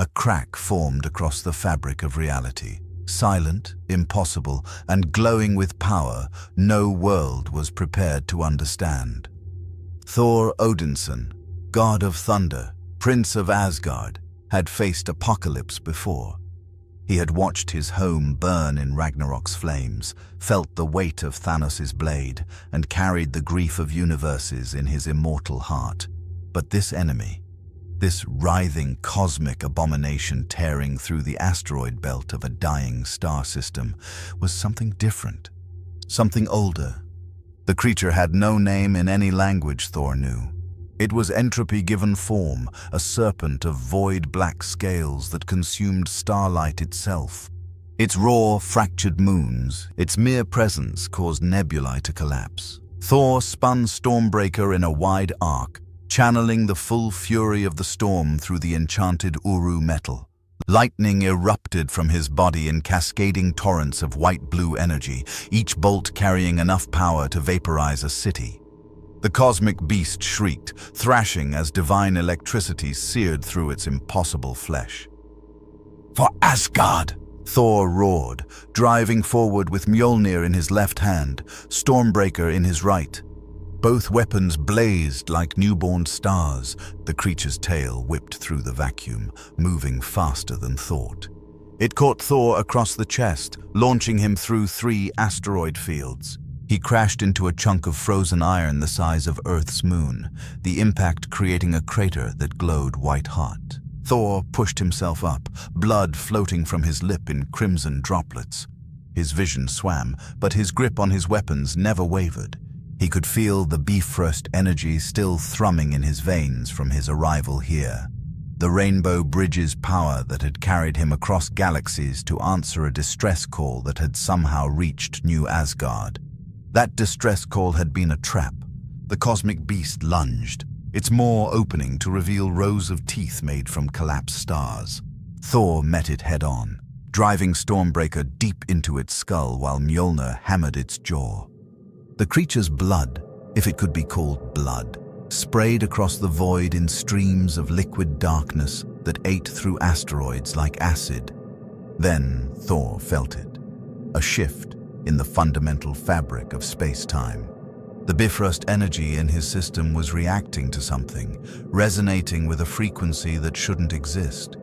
A crack formed across the fabric of reality. Silent, impossible, and glowing with power no world was prepared to understand. Thor Odinson, god of thunder, prince of Asgard, had faced apocalypse before. He had watched his home burn in Ragnarok's flames, felt the weight of Thanos' blade, and carried the grief of universes in his immortal heart. But this enemy, this writhing cosmic abomination tearing through the asteroid belt of a dying star system, was something different, something older. The creature had no name in any language Thor knew. It was entropy given form, a serpent of void black scales that consumed starlight itself. Its raw, fractured moons, its mere presence caused nebulae to collapse. Thor spun Stormbreaker in a wide arc, channeling the full fury of the storm through the enchanted Uru metal. Lightning erupted from his body in cascading torrents of white-blue energy, each bolt carrying enough power to vaporize a city. The cosmic beast shrieked, thrashing as divine electricity seared through its impossible flesh. "For Asgard!" Thor roared, driving forward with Mjolnir in his left hand, Stormbreaker in his right. Both weapons blazed like newborn stars. The creature's tail whipped through the vacuum, moving faster than thought. It caught Thor across the chest, launching him through 3 asteroid fields. He crashed into a chunk of frozen iron the size of Earth's moon, the impact creating a crater that glowed white-hot. Thor pushed himself up, blood floating from his lip in crimson droplets. His vision swam, but his grip on his weapons never wavered. He could feel the Bifrost energy still thrumming in his veins from his arrival here. The Rainbow Bridge's power that had carried him across galaxies to answer a distress call that had somehow reached New Asgard. That distress call had been a trap. The cosmic beast lunged, its maw opening to reveal rows of teeth made from collapsed stars. Thor met it head-on, driving Stormbreaker deep into its skull while Mjolnir hammered its jaw. The creature's blood, if it could be called blood, sprayed across the void in streams of liquid darkness that ate through asteroids like acid. Then Thor felt it, a shift in the fundamental fabric of space-time. The Bifrost energy in his system was reacting to something, resonating with a frequency that shouldn't exist.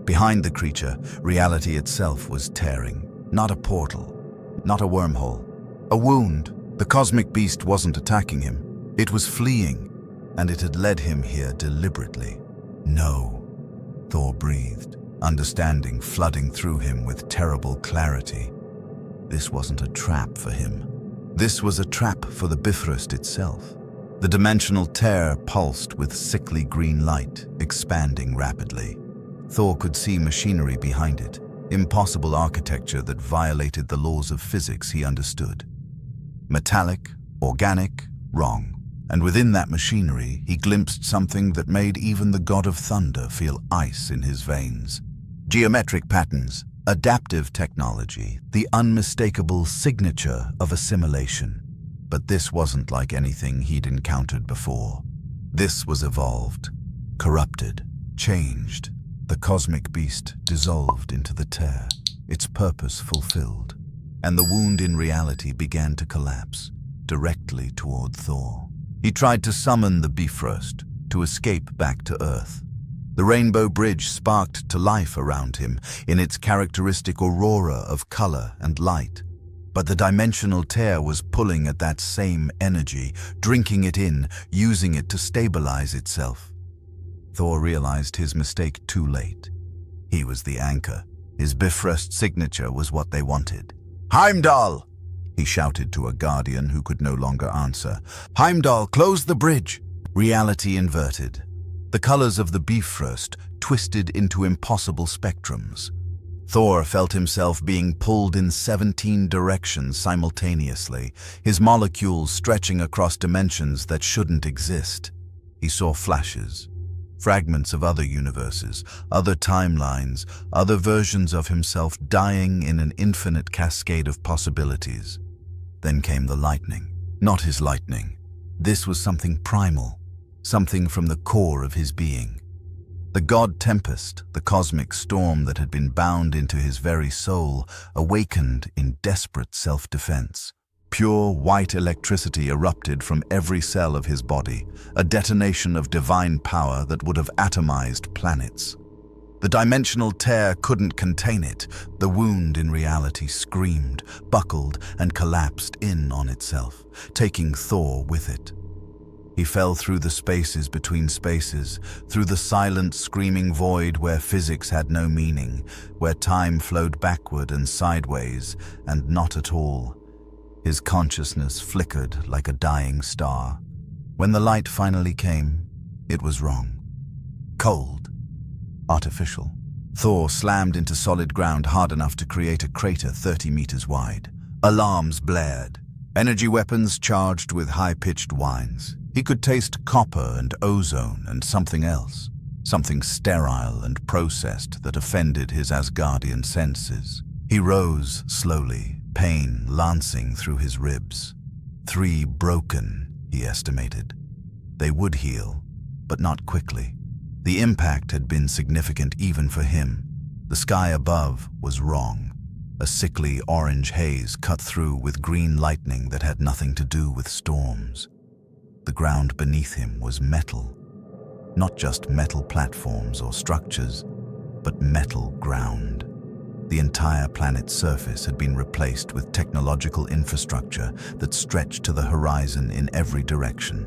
Behind the creature, reality itself was tearing. Not a portal, not a wormhole, a wound. The cosmic beast wasn't attacking him. It was fleeing, and it had led him here deliberately. No, Thor breathed, understanding flooding through him with terrible clarity. This wasn't a trap for him. This was a trap for the Bifrost itself. The dimensional tear pulsed with sickly green light, expanding rapidly. Thor could see machinery behind it, impossible architecture that violated the laws of physics he understood. Metallic, organic, wrong. And within that machinery, he glimpsed something that made even the god of thunder feel ice in his veins. Geometric patterns, adaptive technology, the unmistakable signature of assimilation. But this wasn't like anything he'd encountered before. This was evolved, corrupted, changed. The cosmic beast dissolved into the tear, its purpose fulfilled. And the wound in reality began to collapse, directly toward Thor. He tried to summon the Bifrost, to escape back to Earth. The Rainbow Bridge sparked to life around him in its characteristic aurora of color and light. But the dimensional tear was pulling at that same energy, drinking it in, using it to stabilize itself. Thor realized his mistake too late. He was the anchor. His Bifrost signature was what they wanted. "Heimdall!" he shouted to a guardian who could no longer answer. "Heimdall, close the bridge!" Reality inverted. The colors of the Bifrost twisted into impossible spectrums. Thor felt himself being pulled in 17 directions simultaneously, his molecules stretching across dimensions that shouldn't exist. He saw flashes, fragments of other universes, other timelines, other versions of himself dying in an infinite cascade of possibilities. Then came the lightning. Not his lightning. This was something primal, something from the core of his being. The god tempest, the cosmic storm that had been bound into his very soul, awakened in desperate self-defense. Pure white electricity erupted from every cell of his body, a detonation of divine power that would have atomized planets. The dimensional tear couldn't contain it. The wound in reality screamed, buckled, and collapsed in on itself, taking Thor with it. He fell through the spaces between spaces, through the silent, screaming void where physics had no meaning, where time flowed backward and sideways, and not at all. His consciousness flickered like a dying star. When the light finally came, it was wrong. Cold. Artificial. Thor slammed into solid ground hard enough to create a crater 30 meters wide. Alarms blared. Energy weapons charged with high-pitched whines. He could taste copper and ozone and something else. Something sterile and processed that offended his Asgardian senses. He rose slowly, pain lancing through his ribs. 3 broken, he estimated. They would heal, but not quickly. The impact had been significant even for him. The sky above was wrong. A sickly orange haze cut through with green lightning that had nothing to do with storms. The ground beneath him was metal. Not just metal platforms or structures, but metal ground. The entire planet's surface had been replaced with technological infrastructure that stretched to the horizon in every direction.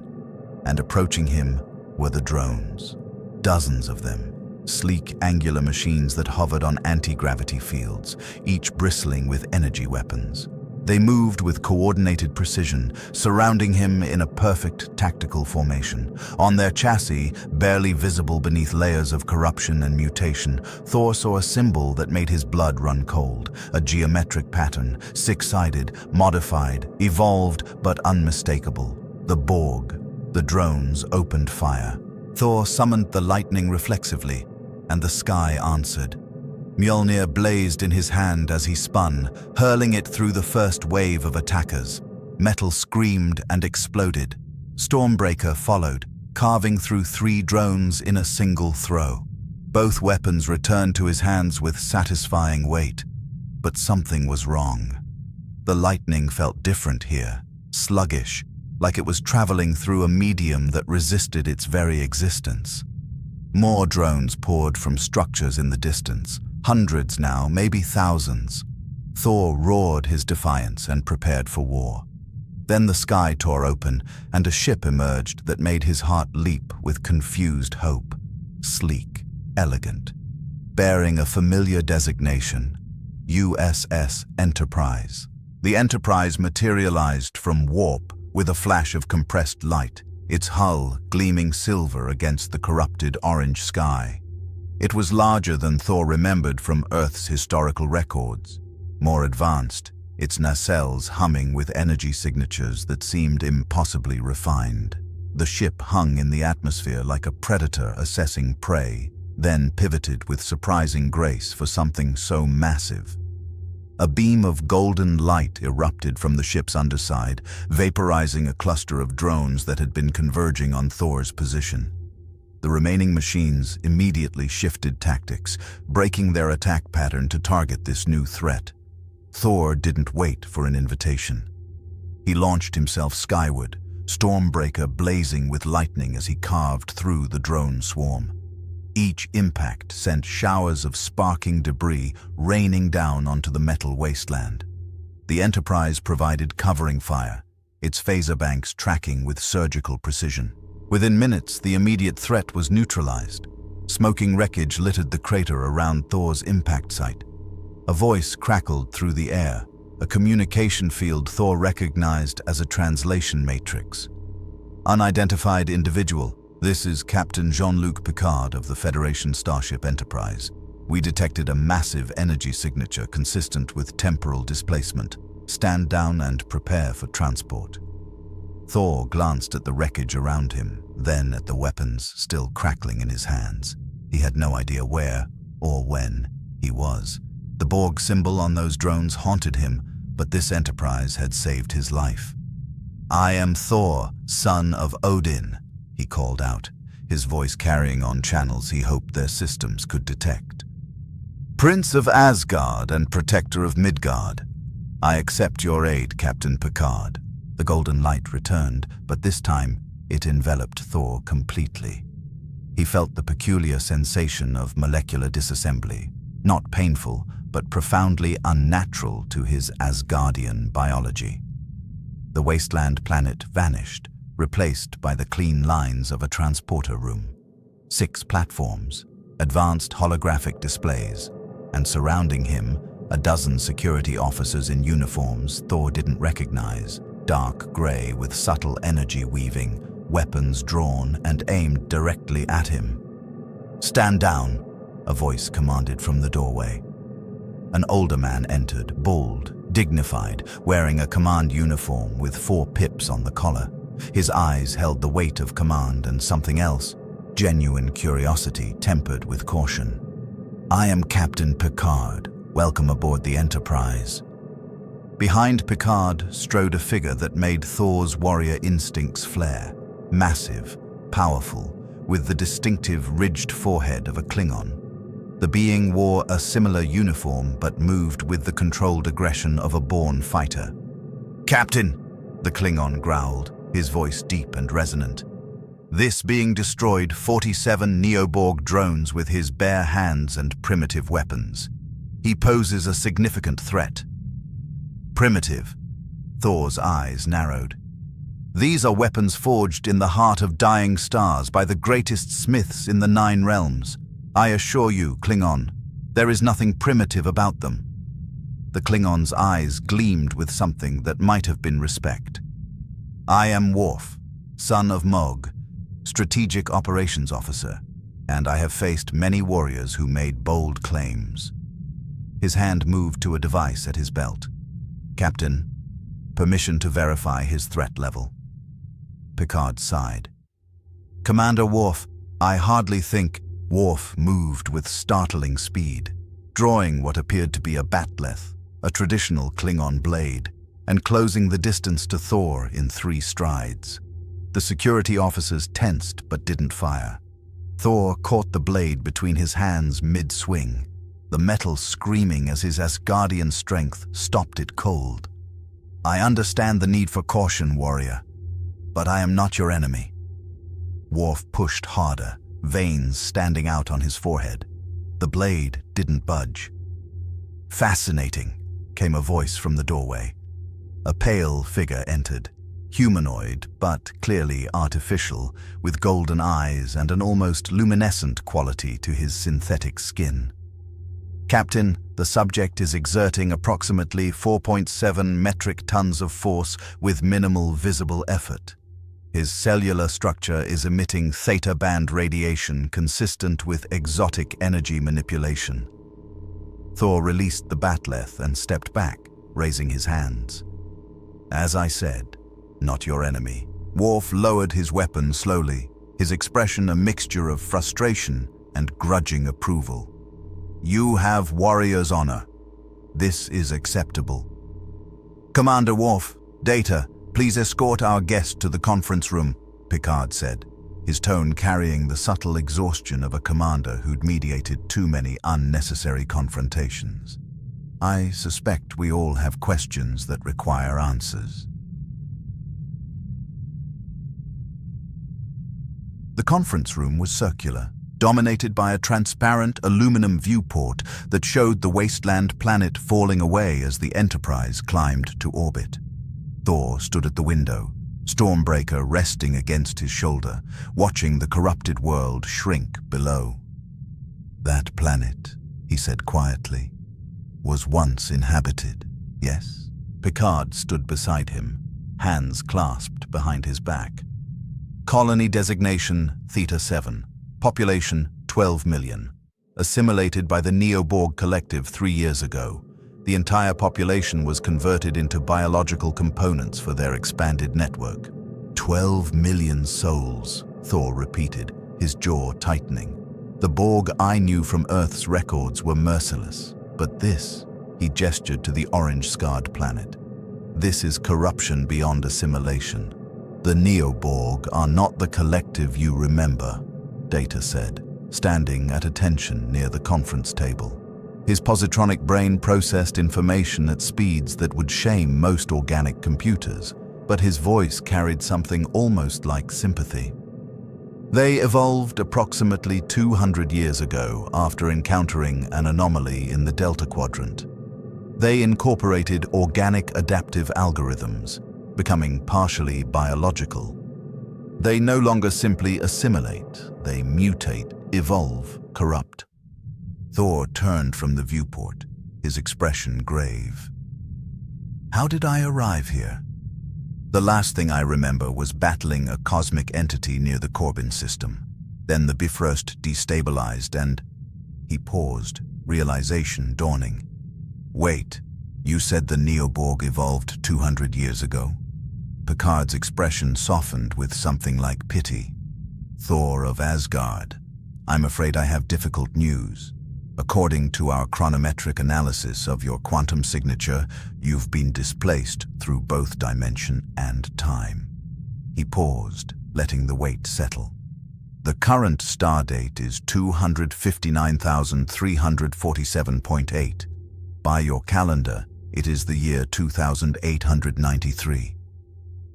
And approaching him were the drones. Dozens of them, sleek angular machines that hovered on anti-gravity fields, each bristling with energy weapons. They moved with coordinated precision, surrounding him in a perfect tactical formation. On their chassis, barely visible beneath layers of corruption and mutation, Thor saw a symbol that made his blood run cold, a geometric pattern, 6-sided, modified, evolved, but unmistakable. The Borg. The drones opened fire. Thor summoned the lightning reflexively, and the sky answered. Mjolnir blazed in his hand as he spun, hurling it through the first wave of attackers. Metal screamed and exploded. Stormbreaker followed, carving through 3 drones in a single throw. Both weapons returned to his hands with satisfying weight. But something was wrong. The lightning felt different here, sluggish, like it was traveling through a medium that resisted its very existence. More drones poured from structures in the distance. Hundreds now, maybe thousands. Thor roared his defiance and prepared for war. Then the sky tore open, and a ship emerged that made his heart leap with confused hope. Sleek, elegant, bearing a familiar designation, USS Enterprise. The Enterprise materialized from warp with a flash of compressed light, its hull gleaming silver against the corrupted orange sky. It was larger than Thor remembered from Earth's historical records. More advanced, its nacelles humming with energy signatures that seemed impossibly refined. The ship hung in the atmosphere like a predator assessing prey, then pivoted with surprising grace for something so massive. A beam of golden light erupted from the ship's underside, vaporizing a cluster of drones that had been converging on Thor's position. The remaining machines immediately shifted tactics, breaking their attack pattern to target this new threat. Thor didn't wait for an invitation. He launched himself skyward, Stormbreaker blazing with lightning as he carved through the drone swarm. Each impact sent showers of sparking debris raining down onto the metal wasteland. The Enterprise provided covering fire, its phaser banks tracking with surgical precision. Within minutes, the immediate threat was neutralized. Smoking wreckage littered the crater around Thor's impact site. A voice crackled through the air, a communication field Thor recognized as a translation matrix. Unidentified individual. This is Captain Jean-Luc Picard of the Federation Starship Enterprise. We detected a massive energy signature consistent with temporal displacement. Stand down and prepare for transport. Thor glanced at the wreckage around him, then at the weapons still crackling in his hands. He had no idea where or when he was. The Borg symbol on those drones haunted him, but this Enterprise had saved his life. "I am Thor, son of Odin," he called out, his voice carrying on channels he hoped their systems could detect. "Prince of Asgard and Protector of Midgard, I accept your aid, Captain Picard." The golden light returned, but this time it enveloped Thor completely. He felt the peculiar sensation of molecular disassembly, not painful, but profoundly unnatural to his Asgardian biology. The wasteland planet vanished, replaced by the clean lines of a transporter room. 6 platforms, advanced holographic displays, and surrounding him, a dozen security officers in uniforms Thor didn't recognize, dark gray with subtle energy weaving, weapons drawn and aimed directly at him. "Stand down," a voice commanded from the doorway. An older man entered, bald, dignified, wearing a command uniform with 4 pips on the collar. His eyes held the weight of command and something else, genuine curiosity tempered with caution. "I am Captain Picard. Welcome aboard the Enterprise." Behind Picard strode a figure that made Thor's warrior instincts flare. Massive, powerful, with the distinctive ridged forehead of a Klingon. The being wore a similar uniform but moved with the controlled aggression of a born fighter. "Captain," the Klingon growled, his voice deep and resonant. This being destroyed 47 Neo-Borg drones with his bare hands and primitive weapons. He poses a significant threat. Primitive. Thor's eyes narrowed. These are weapons forged in the heart of dying stars by the greatest smiths in the 9 realms. I assure you, Klingon, there is nothing primitive about them. The Klingon's eyes gleamed with something that might have been respect. "I am Worf, son of Mog, Strategic Operations Officer, and I have faced many warriors who made bold claims." His hand moved to a device at his belt. "Captain, permission to verify his threat level." Picard sighed. "Commander Worf, I hardly think..." Worf moved with startling speed, drawing what appeared to be a batleth, a traditional Klingon blade, and closing the distance to Thor in 3 strides. The security officers tensed but didn't fire. Thor caught the blade between his hands mid-swing, the metal screaming as his Asgardian strength stopped it cold. "I understand the need for caution, warrior, but I am not your enemy." Worf pushed harder, veins standing out on his forehead. The blade didn't budge. "Fascinating," came a voice from the doorway. A pale figure entered, humanoid but clearly artificial, with golden eyes and an almost luminescent quality to his synthetic skin. "Captain, the subject is exerting approximately 4.7 metric tons of force with minimal visible effort. His cellular structure is emitting theta band radiation consistent with exotic energy manipulation." Thor released the batleth and stepped back, raising his hands. "As I said, not your enemy." Worf lowered his weapon slowly, his expression a mixture of frustration and grudging approval. "You have warrior's honor. This is acceptable." "Commander Worf, Data, please escort our guest to the conference room," Picard said, his tone carrying the subtle exhaustion of a commander who'd mediated too many unnecessary confrontations. "I suspect we all have questions that require answers." The conference room was circular, dominated by a transparent aluminum viewport that showed the wasteland planet falling away as the Enterprise climbed to orbit. Thor stood at the window, Stormbreaker resting against his shoulder, watching the corrupted world shrink below. "That planet," he said quietly, "was once inhabited, yes?" Picard stood beside him, hands clasped behind his back. "Colony designation Theta 7. Population 12 million. Assimilated by the Neoborg collective 3 years ago. The entire population was converted into biological components for their expanded network." 12 million souls, Thor repeated, his jaw tightening. "The Borg I knew from Earth's records were merciless, but this," he gestured to the orange-scarred planet, "this is corruption beyond assimilation. The Neoborg are not the collective you remember. Data said, standing at attention near the conference table. His positronic brain processed information at speeds that would shame most organic computers, but his voice carried something almost like sympathy. They evolved approximately 200 years ago after encountering an anomaly in the Delta Quadrant. They incorporated organic adaptive algorithms, becoming partially biological. They no longer simply assimilate, they mutate, evolve, corrupt. Thor turned from the viewport, his expression grave. How did I arrive here? The last thing I remember was battling a cosmic entity near the Corbin system. Then the Bifrost destabilized and... He paused, realization dawning. Wait, you said the Neoborg evolved 200 years ago? Picard's expression softened with something like pity. Thor of Asgard, I'm afraid I have difficult news. According to our chronometric analysis of your quantum signature, you've been displaced through both dimension and time. He paused, letting the weight settle. The current star date is 259,347.8. By your calendar, it is the year 2893.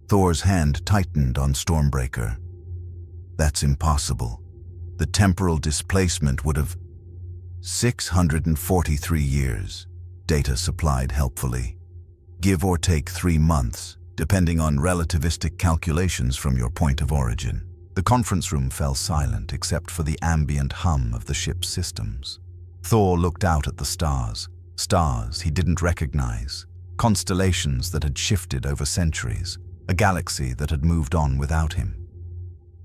Thor's hand tightened on Stormbreaker. That's impossible. The temporal displacement would have... 643 years, Data supplied helpfully. Give or take 3 months, depending on relativistic calculations from your point of origin. The conference room fell silent except for the ambient hum of the ship's systems. Thor looked out at the stars. Stars he didn't recognize. Constellations that had shifted over centuries. A galaxy that had moved on without him.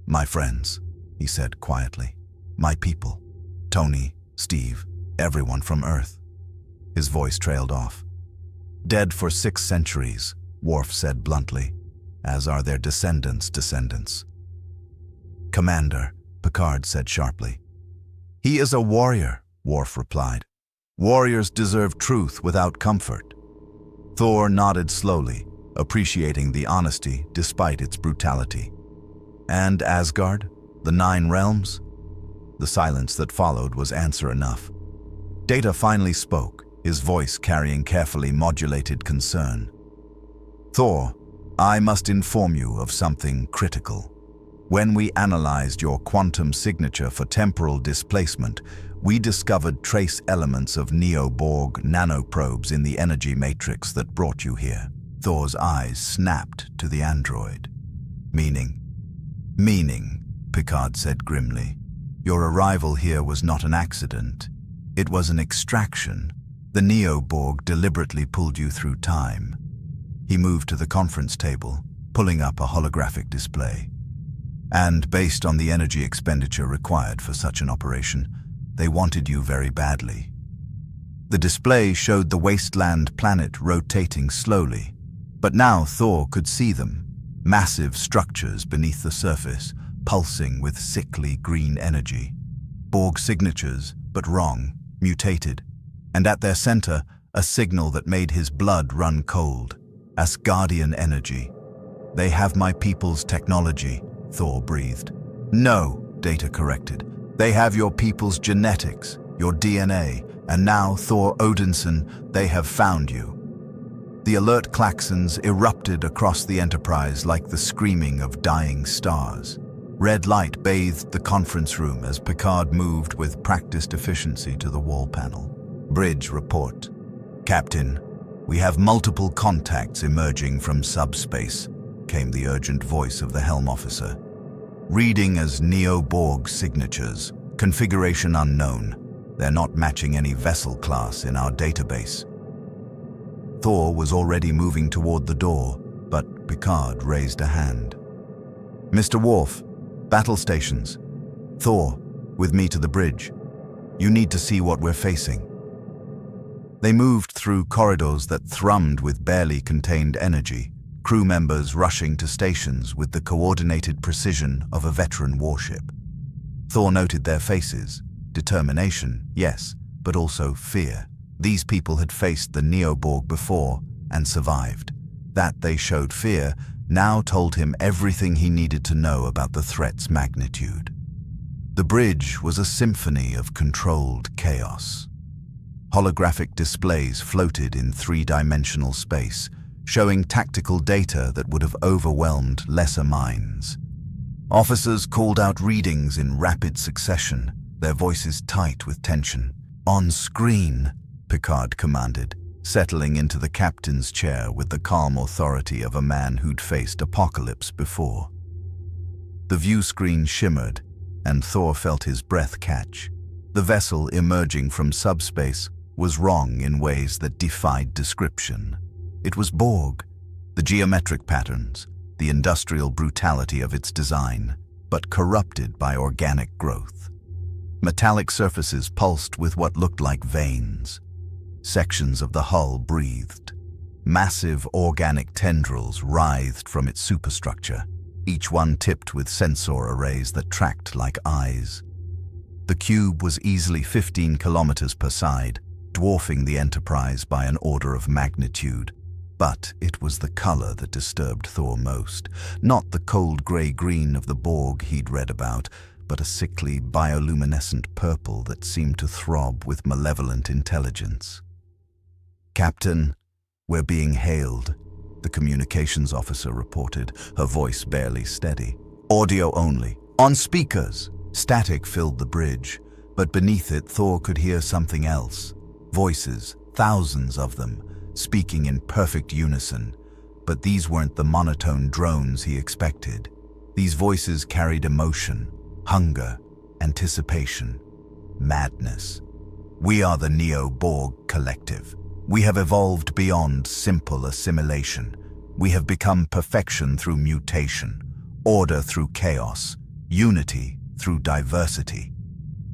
My friends, he said quietly. My people. Tony, Steve, everyone from Earth. His voice trailed off. Dead for 6 centuries, Worf said bluntly, as are their descendants. Commander, Picard said sharply. He is a warrior, Worf replied. Warriors deserve truth without comfort. Thor nodded slowly, appreciating the honesty despite its brutality. And Asgard, the 9 realms? The silence that followed was answer enough. Data finally spoke, his voice carrying carefully modulated concern. Thor, I must inform you of something critical. When we analyzed your quantum signature for temporal displacement, we discovered trace elements of Neo-Borg nanoprobes in the energy matrix that brought you here. Thor's eyes snapped to the android. Meaning, Picard said grimly. Your arrival here was not an accident. It was an extraction. The Neo-Borg deliberately pulled you through time. He moved to the conference table, pulling up a holographic display. And based on the energy expenditure required for such an operation, they wanted you very badly. The display showed the wasteland planet rotating slowly, but now Thor could see them, massive structures beneath the surface, pulsing with sickly green energy. Borg signatures, but wrong, mutated. And at their center, a signal that made his blood run cold. Asgardian energy. They have my people's technology, Thor breathed. No, Data corrected. They have your people's genetics, your DNA, and now, Thor Odinson, they have found you. The alert klaxons erupted across the Enterprise like the screaming of dying stars. Red light bathed the conference room as Picard moved with practiced efficiency to the wall panel. Bridge report. Captain, we have multiple contacts emerging from subspace, came the urgent voice of the helm officer. Reading as Neo-Borg signatures, configuration unknown. They're not matching any vessel class in our database. Thor was already moving toward the door, but Picard raised a hand. Mr. Worf, battle stations. Thor, with me to the bridge. You need to see what we're facing. They moved through corridors that thrummed with barely contained energy, crew members rushing to stations with the coordinated precision of a veteran warship. Thor noted their faces. Determination, yes, but also fear. These people had faced the Neoborg before and survived. That they showed fear now told him everything he needed to know about the threat's magnitude. The bridge was a symphony of controlled chaos. Holographic displays floated in three-dimensional space, showing tactical data that would have overwhelmed lesser minds. Officers called out readings in rapid succession, their voices tight with tension. "On screen," Picard commanded, settling into the captain's chair with the calm authority of a man who'd faced apocalypse before. The view screen shimmered, and Thor felt his breath catch. The vessel emerging from subspace was wrong in ways that defied description. It was Borg, the geometric patterns, the industrial brutality of its design, but corrupted by organic growth. Metallic surfaces pulsed with what looked like veins. Sections of the hull breathed. Massive organic tendrils writhed from its superstructure, each one tipped with sensor arrays that tracked like eyes. The cube was easily 15 kilometers per side, dwarfing the Enterprise by an order of magnitude. But it was the color that disturbed Thor most, not the cold gray-green of the Borg he'd read about, but a sickly, bioluminescent purple that seemed to throb with malevolent intelligence. "Captain, we're being hailed," the communications officer reported, her voice barely steady. "Audio only. On speakers." Static filled the bridge, but beneath it Thor could hear something else. Voices, thousands of them, speaking in perfect unison. But these weren't the monotone drones he expected. These voices carried emotion, hunger, anticipation, madness. "We are the Neo-Borg collective. We have evolved beyond simple assimilation. We have become perfection through mutation, order through chaos, unity through diversity."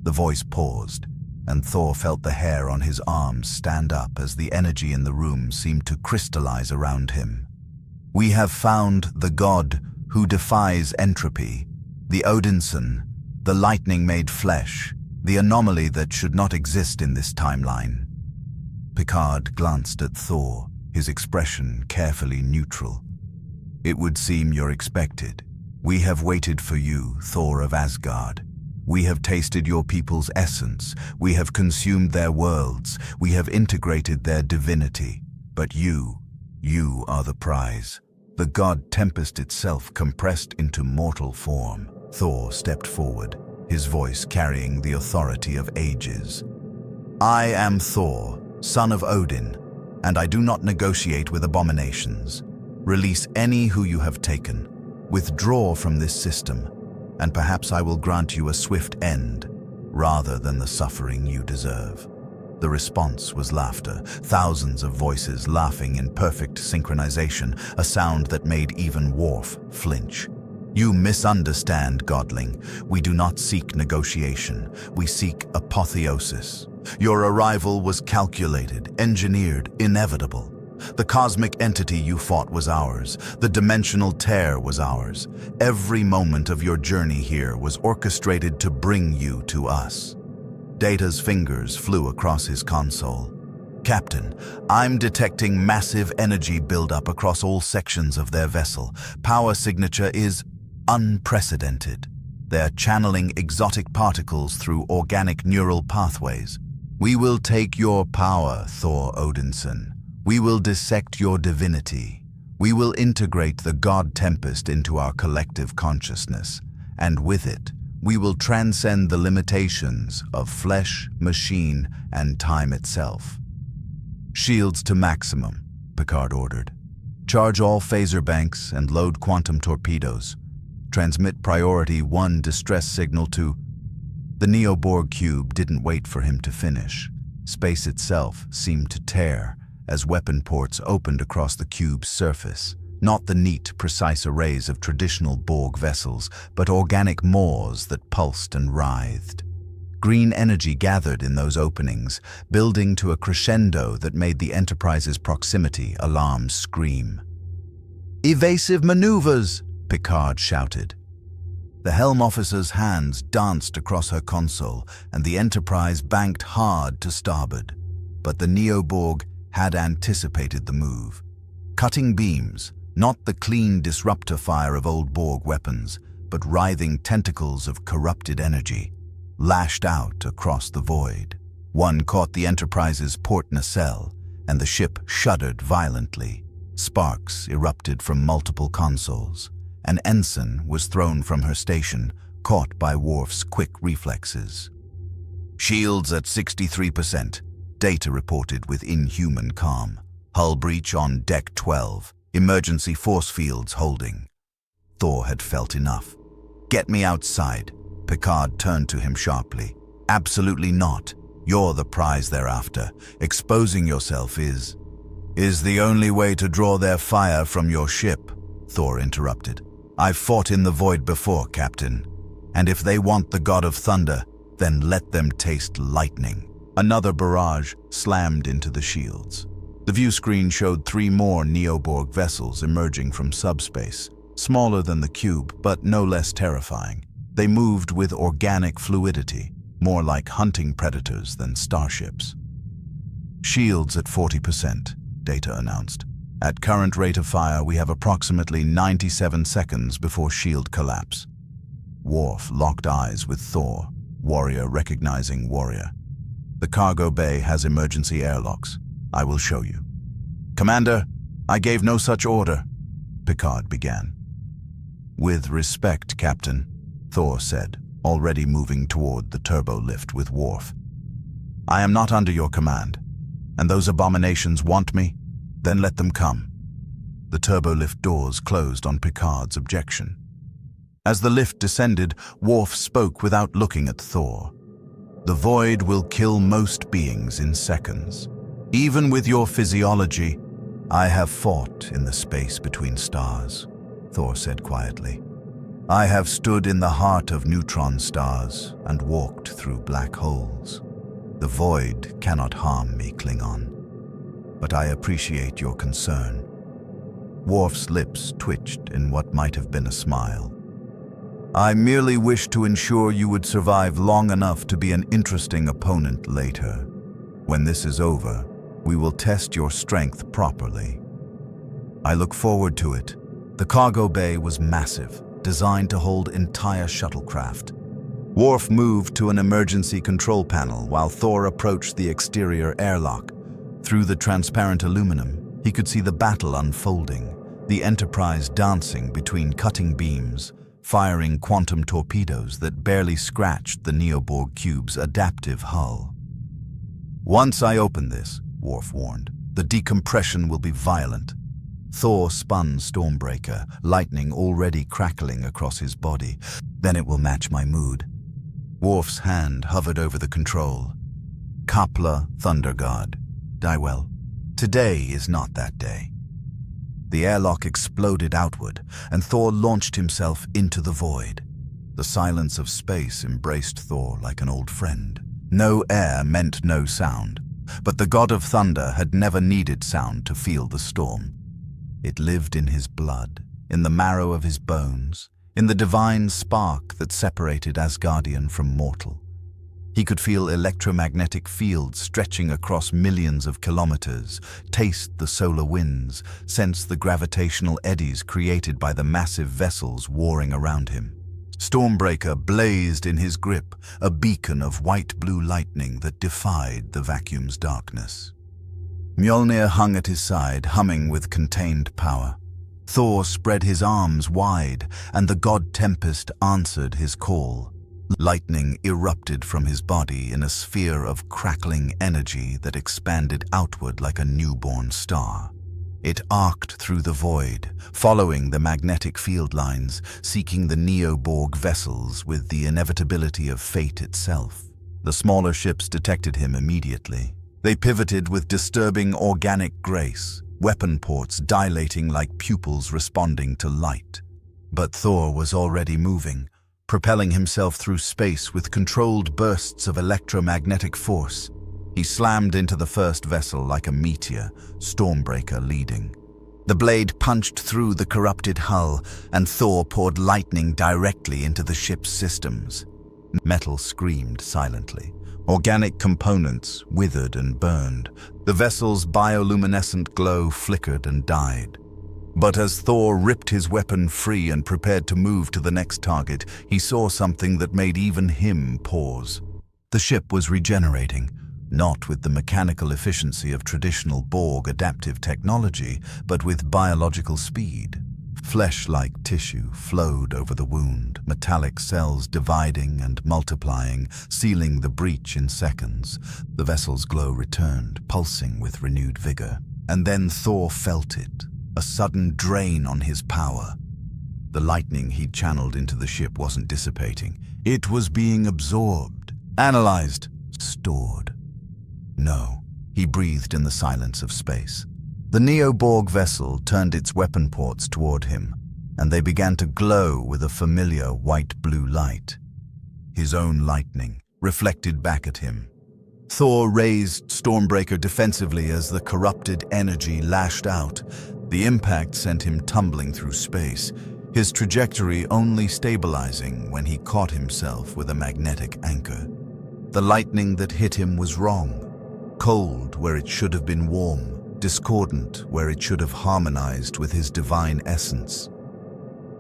The voice paused, and Thor felt the hair on his arms stand up as the energy in the room seemed to crystallize around him. "We have found the god who defies entropy, the Odinson, the lightning-made flesh, the anomaly that should not exist in this timeline." Picard glanced at Thor, his expression carefully neutral. "It would seem you're expected. We have waited for you, Thor of Asgard. We have tasted your people's essence. We have consumed their worlds. We have integrated their divinity. But you are the prize. The god Tempest itself compressed into mortal form." Thor stepped forward, his voice carrying the authority of ages. "I am Thor, son of Odin, and I do not negotiate with abominations. Release any who you have taken. Withdraw from this system, and perhaps I will grant you a swift end, rather than the suffering you deserve." The response was laughter, thousands of voices laughing in perfect synchronization, a sound that made even Worf flinch. "You misunderstand, Godling. We do not seek negotiation. We seek apotheosis. Your arrival was calculated, engineered, inevitable. The cosmic entity you fought was ours. The dimensional tear was ours. Every moment of your journey here was orchestrated to bring you to us." Data's fingers flew across his console. "Captain, I'm detecting massive energy buildup across all sections of their vessel. Power signature is unprecedented. They're channeling exotic particles through organic neural pathways. We will take your power, Thor Odinson. We will dissect your divinity. We will integrate the god Tempest into our collective consciousness, and with it, we will transcend the limitations of flesh, machine, and time itself." "Shields to maximum," Picard ordered. "Charge all phaser banks and load quantum torpedoes. Transmit priority 1 distress signal to..." The Neoborg cube didn't wait for him to finish. Space itself seemed to tear as weapon ports opened across the cube's surface. Not the neat, precise arrays of traditional Borg vessels, but organic maws that pulsed and writhed. Green energy gathered in those openings, building to a crescendo that made the Enterprise's proximity alarms scream. "Evasive maneuvers!" Picard shouted. The helm officer's hands danced across her console, and the Enterprise banked hard to starboard. But the Neoborg had anticipated the move. Cutting beams, not the clean disruptor fire of old Borg weapons, but writhing tentacles of corrupted energy. lashed out across the void. One caught the Enterprise's port nacelle, and the ship shuddered violently. Sparks erupted from multiple consoles. An ensign was thrown from her station, caught by Worf's quick reflexes. "Shields at 63%, data reported with inhuman calm. Hull breach on Deck 12, emergency force fields holding." Thor had felt enough. "Get me outside." Picard turned to him sharply. "Absolutely not. You're the prize they're after. Exposing yourself is the only way to draw their fire from your ship," Thor interrupted. "I've fought in the void before, Captain. And if they want the God of Thunder, then let them taste lightning." Another barrage slammed into the shields. The view screen showed 3 more Neoborg vessels emerging from subspace, smaller than the cube, but no less terrifying. They moved with organic fluidity, more like hunting predators than starships. "Shields at 40%, data announced. At current rate of fire, we have approximately 97 seconds before shield collapse." Worf locked eyes with Thor, warrior recognizing warrior. "The cargo bay has emergency airlocks. I will show you." "Commander, I gave no such order," Picard began. "With respect, Captain," Thor said, already moving toward the turbo lift with Worf. "I am not under your command, and those abominations want me, then let them come." The turbo lift doors closed on Picard's objection. As the lift descended, Worf spoke without looking at Thor. "The void will kill most beings in seconds. Even with your physiology, I have fought in the space between stars," Thor said quietly. "I have stood in the heart of neutron stars and walked through black holes. The void cannot harm me, Klingon. But I appreciate your concern." Worf's lips twitched in what might have been a smile. "I merely wish to ensure you would survive long enough to be an interesting opponent later. When this is over, we will test your strength properly." "I look forward to it." The cargo bay was massive, designed to hold entire shuttlecraft. Worf moved to an emergency control panel while Thor approached the exterior airlock. Through the transparent aluminum, he could see the battle unfolding, the Enterprise dancing between cutting beams, firing quantum torpedoes that barely scratched the Neoborg cube's adaptive hull. "Once I open this," Worf warned, "the decompression will be violent." Thor spun Stormbreaker, lightning already crackling across his body. "Then it will match my mood." Worf's hand hovered over the control. "Kapla Thunderguard. Die well. Today is not that day." The airlock exploded outward, and Thor launched himself into the void. The silence of space embraced Thor like an old friend. No air meant no sound, but the God of Thunder had never needed sound to feel the storm. It lived in his blood, in the marrow of his bones, in the divine spark that separated Asgardian from mortal. He could feel electromagnetic fields stretching across millions of kilometers, taste the solar winds, sense the gravitational eddies created by the massive vessels warring around him. Stormbreaker blazed in his grip, a beacon of white-blue lightning that defied the vacuum's darkness. Mjolnir hung at his side, humming with contained power. Thor spread his arms wide, and the god Tempest answered his call. Lightning erupted from his body in a sphere of crackling energy that expanded outward like a newborn star. It arced through the void, following the magnetic field lines, seeking the Neoborg vessels with the inevitability of fate itself. The smaller ships detected him immediately. They pivoted with disturbing organic grace, weapon ports dilating like pupils responding to light. But Thor was already moving, propelling himself through space with controlled bursts of electromagnetic force. He slammed into the first vessel like a meteor, Stormbreaker leading. The blade punched through the corrupted hull, and Thor poured lightning directly into the ship's systems. Metal screamed silently. Organic components withered and burned. The vessel's bioluminescent glow flickered and died. But as Thor ripped his weapon free and prepared to move to the next target, he saw something that made even him pause. The ship was regenerating, not with the mechanical efficiency of traditional Borg adaptive technology, but with biological speed. Flesh-like tissue flowed over the wound, metallic cells dividing and multiplying, sealing the breach in seconds. The vessel's glow returned, pulsing with renewed vigor. And then Thor felt it, a sudden drain on his power. The lightning he'd channeled into the ship wasn't dissipating. It was being absorbed, analyzed, stored. No, he breathed in the silence of space. The Neoborg vessel turned its weapon ports toward him, and they began to glow with a familiar white-blue light. His own lightning reflected back at him. Thor raised Stormbreaker defensively as the corrupted energy lashed out. The impact sent him tumbling through space, his trajectory only stabilizing when he caught himself with a magnetic anchor. The lightning that hit him was wrong, cold where it should have been warm, discordant where it should have harmonized with his divine essence.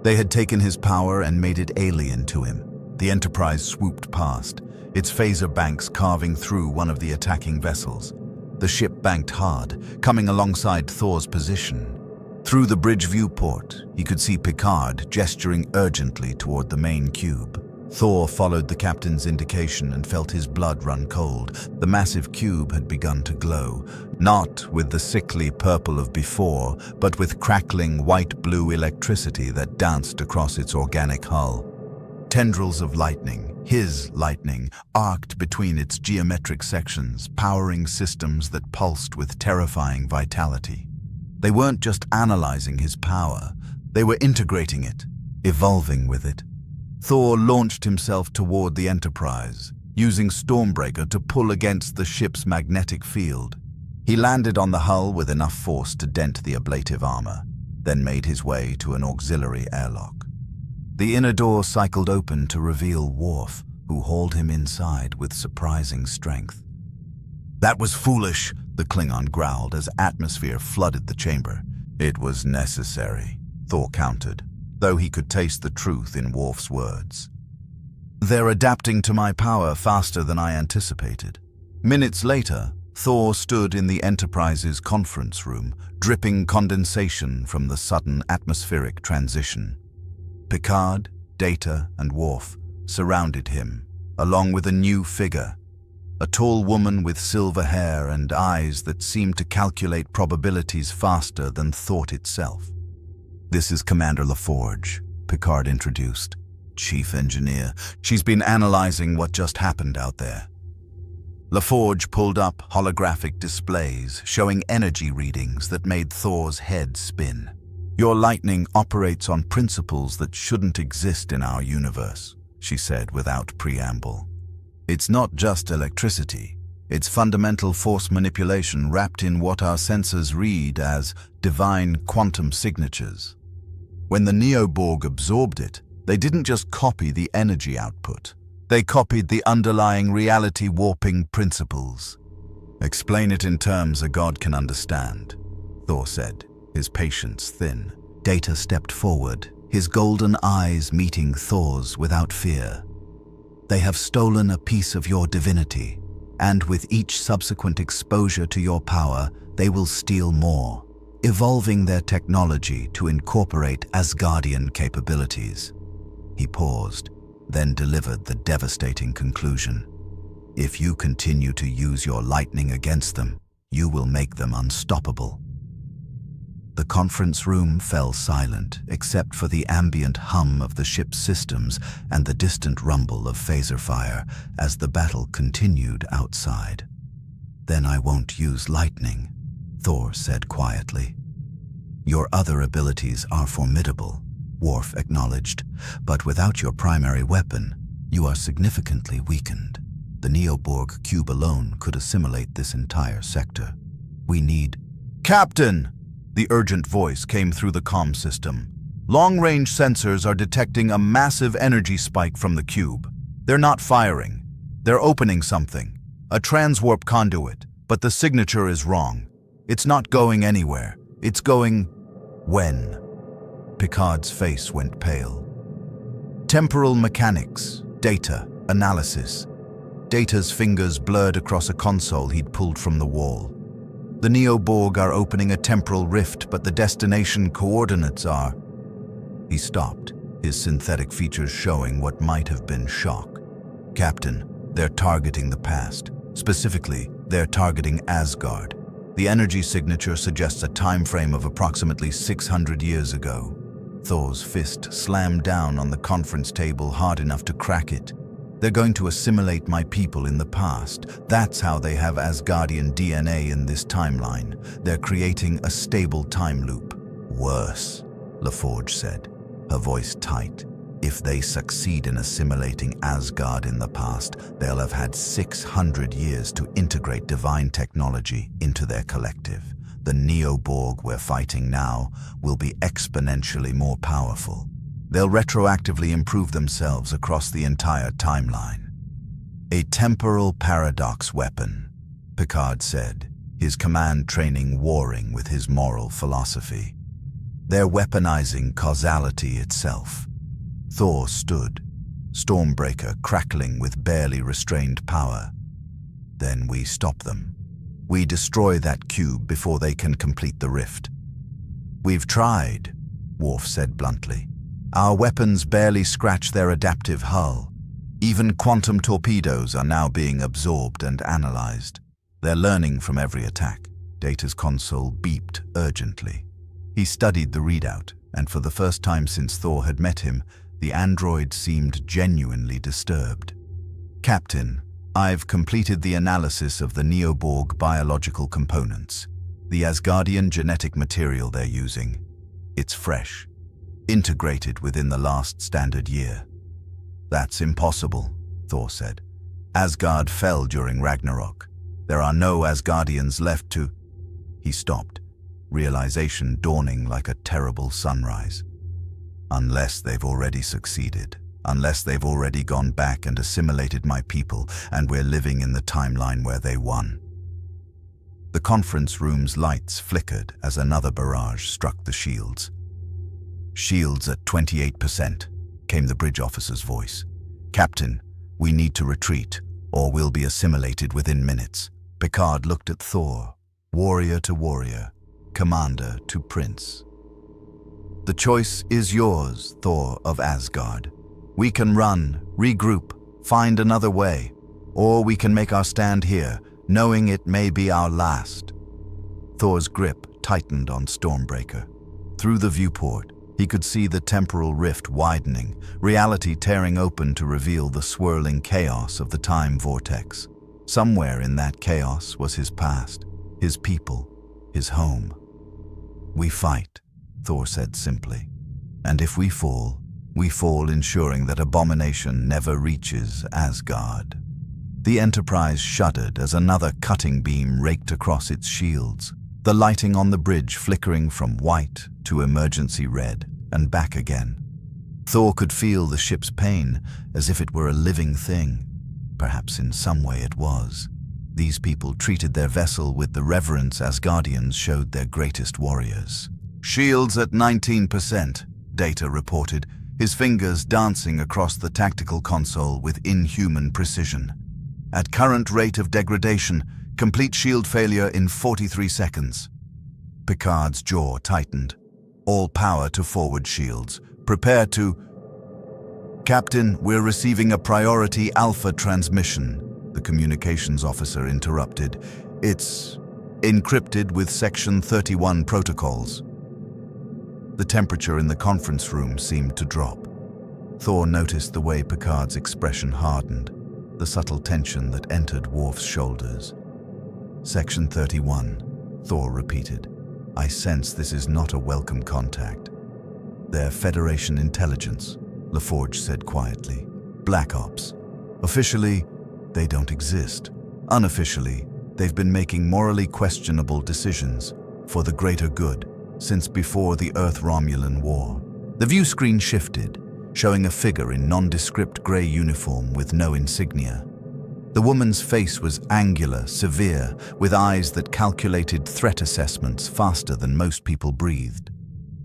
They had taken his power and made it alien to him. The Enterprise swooped past, its phaser banks carving through one of the attacking vessels. The ship banked hard, coming alongside Thor's position. Through the bridge viewport, he could see Picard gesturing urgently toward the main cube. Thor followed the captain's indication and felt his blood run cold. The massive cube had begun to glow, not with the sickly purple of before, but with crackling white-blue electricity that danced across its organic hull. Tendrils of lightning, his lightning, arced between its geometric sections, powering systems that pulsed with terrifying vitality. They weren't just analyzing his power, they were integrating it, evolving with it. Thor launched himself toward the Enterprise, using Stormbreaker to pull against the ship's magnetic field. He landed on the hull with enough force to dent the ablative armor, then made his way to an auxiliary airlock. The inner door cycled open to reveal Worf, who hauled him inside with surprising strength. "That was foolish," the Klingon growled as atmosphere flooded the chamber. "It was necessary," Thor countered, though he could taste the truth in Worf's words. "They're adapting to my power faster than I anticipated." Minutes later, Thor stood in the Enterprise's conference room, dripping condensation from the sudden atmospheric transition. Picard, Data, and Worf surrounded him, along with a new figure, a tall woman with silver hair and eyes that seemed to calculate probabilities faster than thought itself. "This is Commander LaForge," Picard introduced. "Chief Engineer. She's been analyzing what just happened out there." LaForge pulled up holographic displays showing energy readings that made Thor's head spin. "Your lightning operates on principles that shouldn't exist in our universe," she said without preamble. "It's not just electricity. It's fundamental force manipulation wrapped in what our sensors read as divine quantum signatures. When the Neoborg absorbed it, they didn't just copy the energy output. They copied the underlying reality warping principles." "Explain it in terms a god can understand," Thor said, his patience thin. Data stepped forward, his golden eyes meeting Thor's without fear. "They have stolen a piece of your divinity, and with each subsequent exposure to your power, they will steal more, evolving their technology to incorporate Asgardian capabilities." He paused, then delivered the devastating conclusion. "If you continue to use your lightning against them, you will make them unstoppable." The conference room fell silent, except for the ambient hum of the ship's systems and the distant rumble of phaser fire as the battle continued outside. "Then I won't use lightning," Thor said quietly. "Your other abilities are formidable," Worf acknowledged, "but without your primary weapon, you are significantly weakened. The Neoborg cube alone could assimilate this entire sector. We need—" "Captain!" The urgent voice came through the comm system. "Long-range sensors are detecting a massive energy spike from the cube. They're not firing. They're opening something, a transwarp conduit, but the signature is wrong. It's not going anywhere. It's going—" When? Picard's face went pale. Temporal mechanics, data, analysis. Data's fingers blurred across a console he'd pulled from the wall. The Neoborg are opening a temporal rift, but the destination coordinates are... He stopped, his synthetic features showing what might have been shock. Captain, they're targeting the past. Specifically, they're targeting Asgard. The energy signature suggests a time frame of approximately 600 years ago. Thor's fist slammed down on the conference table hard enough to crack it. They're going to assimilate my people in the past. That's how they have Asgardian DNA in this timeline. They're creating a stable time loop. Worse, LaForge said, her voice tight. If they succeed in assimilating Asgard in the past, they'll have had 600 years to integrate divine technology into their collective. The Neo-Borg we're fighting now will be exponentially more powerful. They'll retroactively improve themselves across the entire timeline. A temporal paradox weapon, Picard said, his command training warring with his moral philosophy. They're weaponizing causality itself. Thor stood, Stormbreaker crackling with barely restrained power. Then we stop them. We destroy that cube before they can complete the rift. We've tried, Worf said bluntly. Our weapons barely scratch their adaptive hull. Even quantum torpedoes are now being absorbed and analyzed. They're learning from every attack. Data's console beeped urgently. He studied the readout, and for the first time since Thor had met him, the android seemed genuinely disturbed. Captain, I've completed the analysis of the Neoborg biological components, the Asgardian genetic material they're using. It's fresh, integrated within the last standard year. That's impossible, Thor said. Asgard fell during Ragnarok. There are no Asgardians left to... He stopped, realization dawning like a terrible sunrise. Unless they've already succeeded. Unless they've already gone back and assimilated my people, and we're living in the timeline where they won. The conference room's lights flickered as another barrage struck the shields. Shields at 28%, came the bridge officer's voice. Captain, we need to retreat, or we'll be assimilated within minutes. Picard looked at Thor, warrior to warrior, commander to prince. The choice is yours, Thor of Asgard. We can run, regroup, find another way, or we can make our stand here, knowing it may be our last. Thor's grip tightened on Stormbreaker. Through the viewport, he could see the temporal rift widening, reality tearing open to reveal the swirling chaos of the time vortex. Somewhere in that chaos was his past, his people, his home. We fight, Thor said simply. And if we fall ensuring that abomination never reaches Asgard. The Enterprise shuddered as another cutting beam raked across its shields, the lighting on the bridge flickering from white to emergency red and back again. Thor could feel the ship's pain as if it were a living thing. Perhaps in some way it was. These people treated their vessel with the reverence Asgardians showed their greatest warriors. Shields at 19%, Data reported, his fingers dancing across the tactical console with inhuman precision. At current rate of degradation, complete shield failure in 43 seconds. Picard's jaw tightened. All power to forward shields. Prepare to... Captain, we're receiving a priority alpha transmission, the communications officer interrupted. It's encrypted with Section 31 protocols. The temperature in the conference room seemed to drop. Thor noticed the way Picard's expression hardened, the subtle tension that entered Worf's shoulders. Section 31, Thor repeated. I sense this is not a welcome contact. They're Federation intelligence, LaForge said quietly. Black Ops. Officially, they don't exist. Unofficially, they've been making morally questionable decisions for the greater good since before the Earth-Romulan War. The view screen shifted, showing a figure in nondescript grey uniform with no insignia. The woman's face was angular, severe, with eyes that calculated threat assessments faster than most people breathed.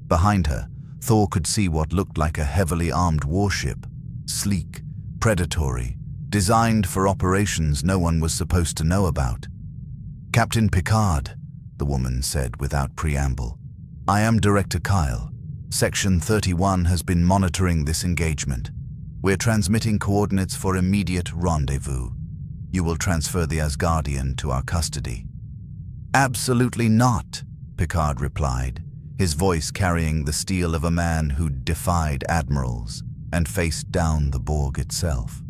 Behind her, Thor could see what looked like a heavily armed warship, sleek, predatory, designed for operations no one was supposed to know about. "Captain Picard," the woman said without preamble. "I am Director Kyle. Section 31 has been monitoring this engagement. We're transmitting coordinates for immediate rendezvous. You will transfer the Asgardian to our custody." "Absolutely not," Picard replied, his voice carrying the steel of a man who'd defied admirals and faced down the Borg itself.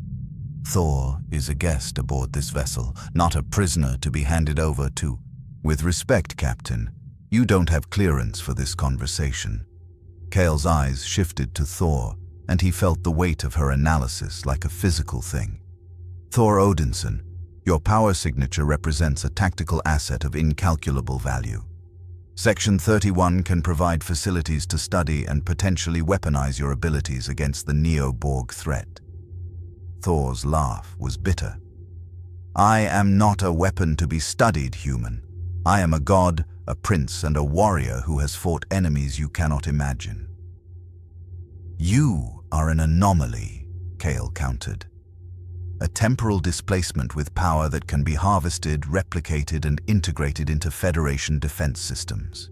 "Thor is a guest aboard this vessel, not a prisoner to be handed over to." "With respect, Captain, you don't have clearance for this conversation." Kale's eyes shifted to Thor, and he felt the weight of her analysis like a physical thing. "Thor Odinson, your power signature represents a tactical asset of incalculable value. Section 31 can provide facilities to study and potentially weaponize your abilities against the Neo-Borg threat." Thor's laugh was bitter. "I am not a weapon to be studied, human. I am a god, a prince, and a warrior who has fought enemies you cannot imagine." "You are an anomaly," Kale countered. "A temporal displacement with power that can be harvested, replicated, and integrated into Federation defense systems.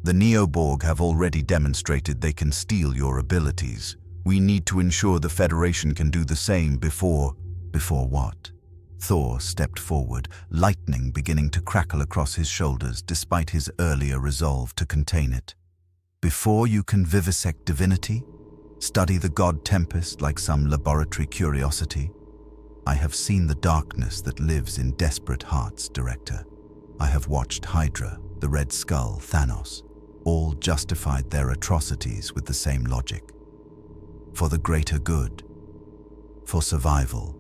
The Neoborg have already demonstrated they can steal your abilities. We need to ensure the Federation can do the same before what?" Thor stepped forward, lightning beginning to crackle across his shoulders despite his earlier resolve to contain it. "Before you can vivisect divinity? Study the god Tempest like some laboratory curiosity? I have seen the darkness that lives in desperate hearts, Director. I have watched Hydra, the Red Skull, Thanos. All justified their atrocities with the same logic. For the greater good. For survival.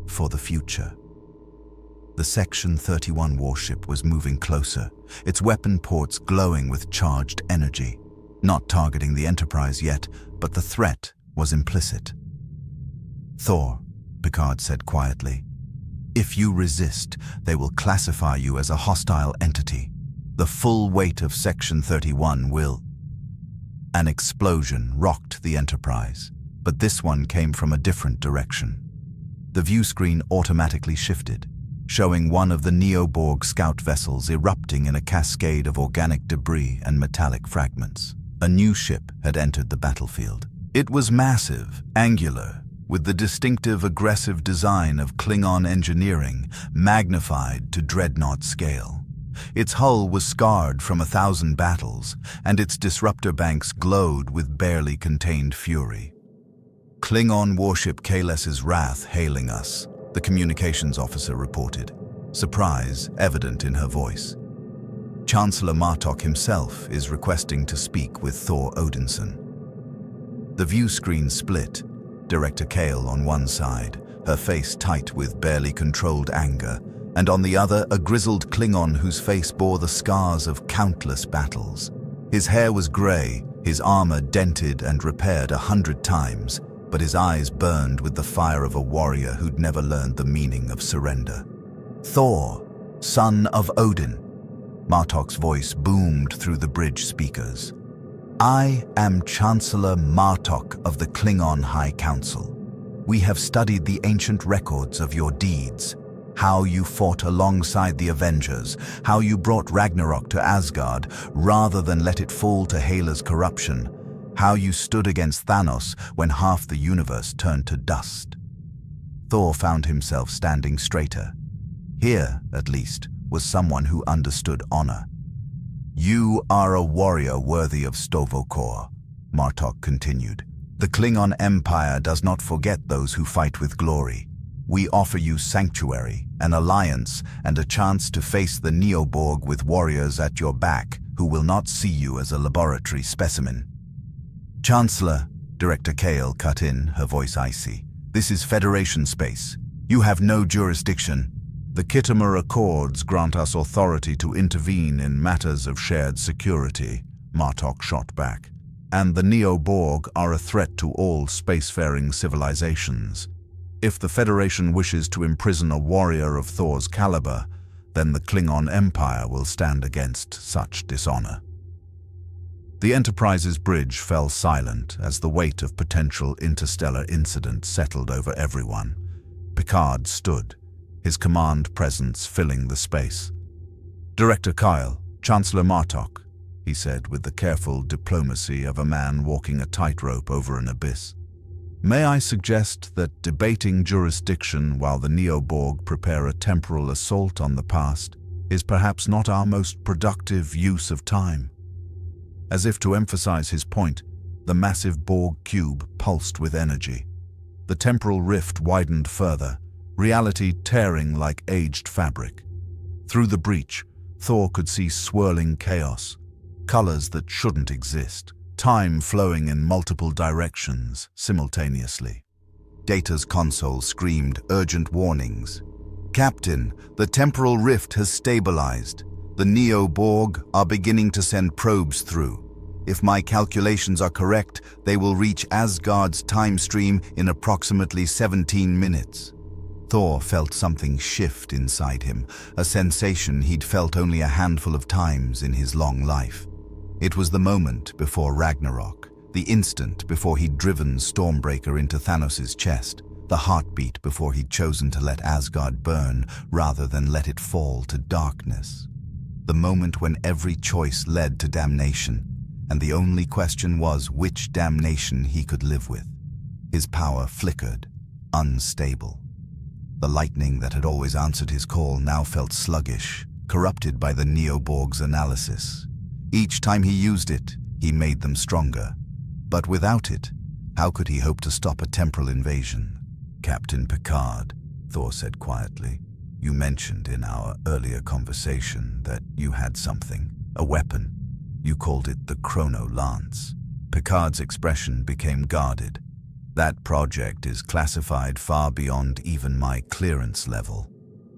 For the future." The Section 31 warship was moving closer, its weapon ports glowing with charged energy. Not targeting the Enterprise yet, but the threat was implicit. "Thor," Picard said quietly, "if you resist, they will classify you as a hostile entity. The full weight of Section 31 will..." An explosion rocked the Enterprise, but this one came from a different direction. The view screen automatically shifted, showing one of the Neoborg scout vessels erupting in a cascade of organic debris and metallic fragments. A new ship had entered the battlefield. It was massive, angular, with the distinctive aggressive design of Klingon engineering magnified to dreadnought scale. Its hull was scarred from 1,000 battles, and its disruptor banks glowed with barely contained fury. "Klingon warship Kales's Wrath hailing us," the communications officer reported, surprise evident in her voice. "Chancellor Martok himself is requesting to speak with Thor Odinson." The view screen split, Director Kale on one side, her face tight with barely controlled anger, and on the other a grizzled Klingon whose face bore the scars of countless battles. His hair was grey, his armor dented and repaired 100 times, but his eyes burned with the fire of a warrior who'd never learned the meaning of surrender. "Thor, son of Odin," Martok's voice boomed through the bridge speakers. "I am Chancellor Martok of the Klingon High Council. We have studied the ancient records of your deeds, how you fought alongside the Avengers, how you brought Ragnarok to Asgard rather than let it fall to Hela's corruption, how you stood against Thanos when half the universe turned to dust." Thor found himself standing straighter. Here, at least, was someone who understood honor. "You are a warrior worthy of Stovokor," Martok continued. "The Klingon Empire does not forget those who fight with glory. We offer you sanctuary, an alliance, and a chance to face the Neoborg with warriors at your back who will not see you as a laboratory specimen." "Chancellor," Director Kale cut in, her voice icy, "this is Federation space. You have no jurisdiction." "The Khitomer Accords grant us authority to intervene in matters of shared security," Martok shot back. "And the Neoborg are a threat to all spacefaring civilizations. If the Federation wishes to imprison a warrior of Thor's caliber, then the Klingon Empire will stand against such dishonor." The Enterprise's bridge fell silent as the weight of potential interstellar incident settled over everyone. Picard stood, his command presence filling the space. "Director Kyle, Chancellor Martok," he said with the careful diplomacy of a man walking a tightrope over an abyss. "May I suggest that debating jurisdiction while the Neoborg prepare a temporal assault on the past is perhaps not our most productive use of time?" As if to emphasize his point, the massive Borg cube pulsed with energy. The temporal rift widened further, reality tearing like aged fabric. Through the breach, Thor could see swirling chaos, colors that shouldn't exist, time flowing in multiple directions simultaneously. Data's console screamed urgent warnings. "Captain, the temporal rift has stabilized. The Neo-Borg are beginning to send probes through. If my calculations are correct, they will reach Asgard's time stream in approximately 17 minutes. Thor felt something shift inside him, a sensation he'd felt only a handful of times in his long life. It was the moment before Ragnarok, the instant before he'd driven Stormbreaker into Thanos' chest, the heartbeat before he'd chosen to let Asgard burn rather than let it fall to darkness. The moment when every choice led to damnation, and the only question was which damnation he could live with. His power flickered, unstable. The lightning that had always answered his call now felt sluggish, corrupted by the Neoborg's analysis. Each time he used it, he made them stronger. But without it, how could he hope to stop a temporal invasion? "Captain Picard," Thor said quietly, "you mentioned in our earlier conversation that you had something, a weapon. You called it the Chronolance." Picard's expression became guarded. "That project is classified far beyond even my clearance level.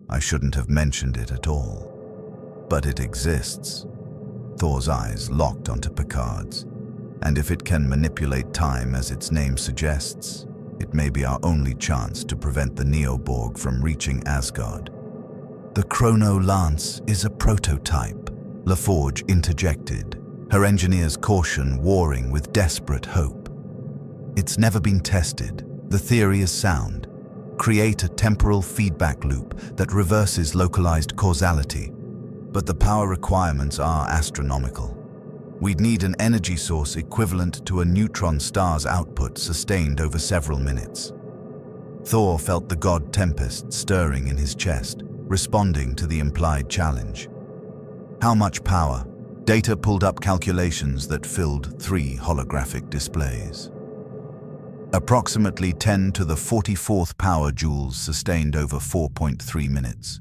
I shouldn't have mentioned it at all. But it exists." Thor's eyes locked onto Picard's. "And if it can manipulate time as its name suggests, it may be our only chance to prevent the Neoborg from reaching Asgard." "The Chronolance is a prototype," LaForge interjected, her engineer's caution warring with desperate hope. "It's never been tested. The theory is sound. Create a temporal feedback loop that reverses localized causality. But the power requirements are astronomical. We'd need an energy source equivalent to a neutron star's output sustained over several minutes." Thor felt the god tempest stirring in his chest, responding to the implied challenge. "How much power?" Data pulled up calculations that filled 3 holographic displays. "Approximately 10 to the 44th power joules sustained over 4.3 minutes.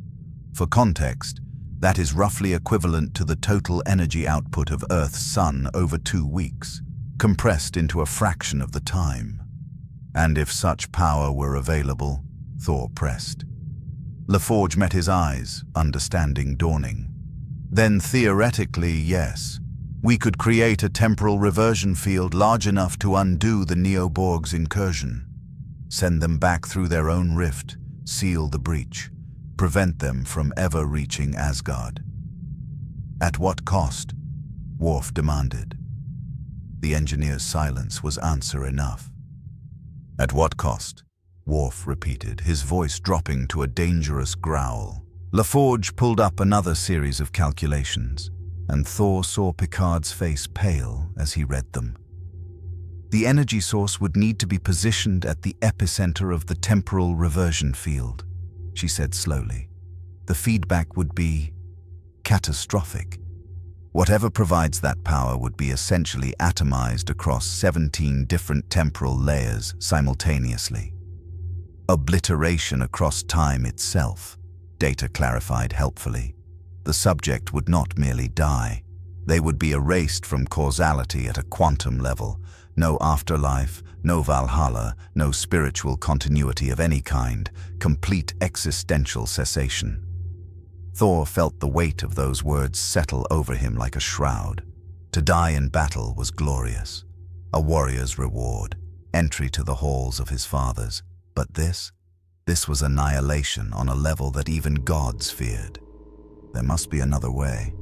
For context, that is roughly equivalent to the total energy output of Earth's sun over 2 weeks, compressed into a fraction of the time." "And if such power were available?" Thor pressed. LaForge met his eyes, understanding dawning. "Then theoretically, yes. We could create a temporal reversion field large enough to undo the Neoborg's incursion. Send them back through their own rift, seal the breach, prevent them from ever reaching Asgard." "At what cost?" Worf demanded. The engineer's silence was answer enough. "At what cost?" Worf repeated, his voice dropping to a dangerous growl. LaForge pulled up another series of calculations, and Thor saw Picard's face pale as he read them. "The energy source would need to be positioned at the epicenter of the temporal reversion field," she said slowly. "The feedback would be catastrophic. Whatever provides that power would be essentially atomized across 17 different temporal layers simultaneously. Obliteration across time itself," Data clarified helpfully. "The subject would not merely die. They would be erased from causality at a quantum level. No afterlife, no Valhalla, no spiritual continuity of any kind, complete existential cessation." Thor felt the weight of those words settle over him like a shroud. To die in battle was glorious, a warrior's reward, entry to the halls of his fathers. But this was annihilation on a level that even gods feared. "There must be another way,"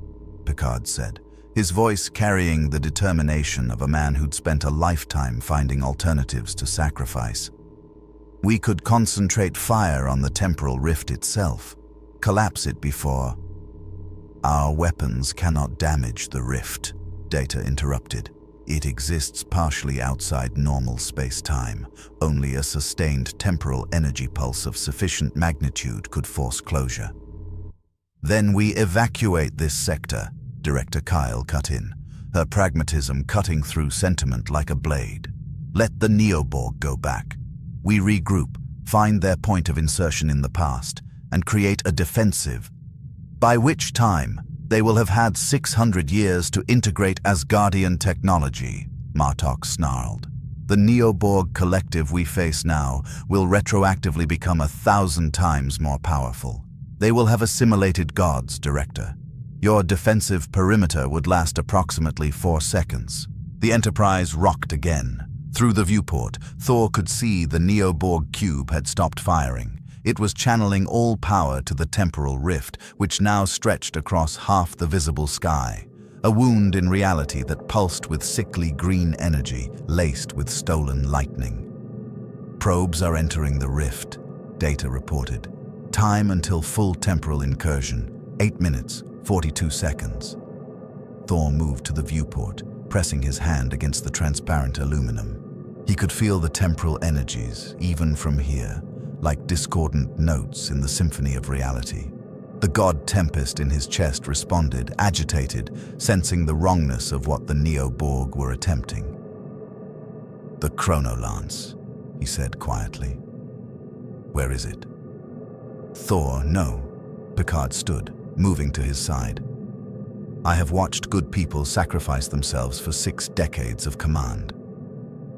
Picard said, his voice carrying the determination of a man who'd spent a lifetime finding alternatives to sacrifice. "We could concentrate fire on the temporal rift itself, collapse it before—" "Our weapons cannot damage the rift," Data interrupted. "It exists partially outside normal space-time. Only a sustained temporal energy pulse of sufficient magnitude could force closure." "Then we evacuate this sector," Director Kyle cut in, her pragmatism cutting through sentiment like a blade. "Let the Neoborg go back. We regroup, find their point of insertion in the past, and create a defensive. By which time, they will have had 600 years to integrate Asgardian technology," Martok snarled. "The Neoborg collective we face now will retroactively become 1,000 times more powerful. They will have assimilated gods, Director. Your defensive perimeter would last approximately 4 seconds. The Enterprise rocked again. Through the viewport, Thor could see the Neo-Borg cube had stopped firing. It was channeling all power to the temporal rift, which now stretched across half the visible sky. A wound in reality that pulsed with sickly green energy, laced with stolen lightning. "Probes are entering the rift," Data reported. "Time until full temporal incursion, 8 minutes, 42 seconds. Thor moved to the viewport, pressing his hand against the transparent aluminum. He could feel the temporal energies, even from here, like discordant notes in the symphony of reality. The god Tempest in his chest responded, agitated, sensing the wrongness of what the Neo-Borg were attempting. "The Chronolance," he said quietly. "Where is it?" "Thor, no." Picard stood, moving to his side. "I have watched good people sacrifice themselves for 6 decades of command.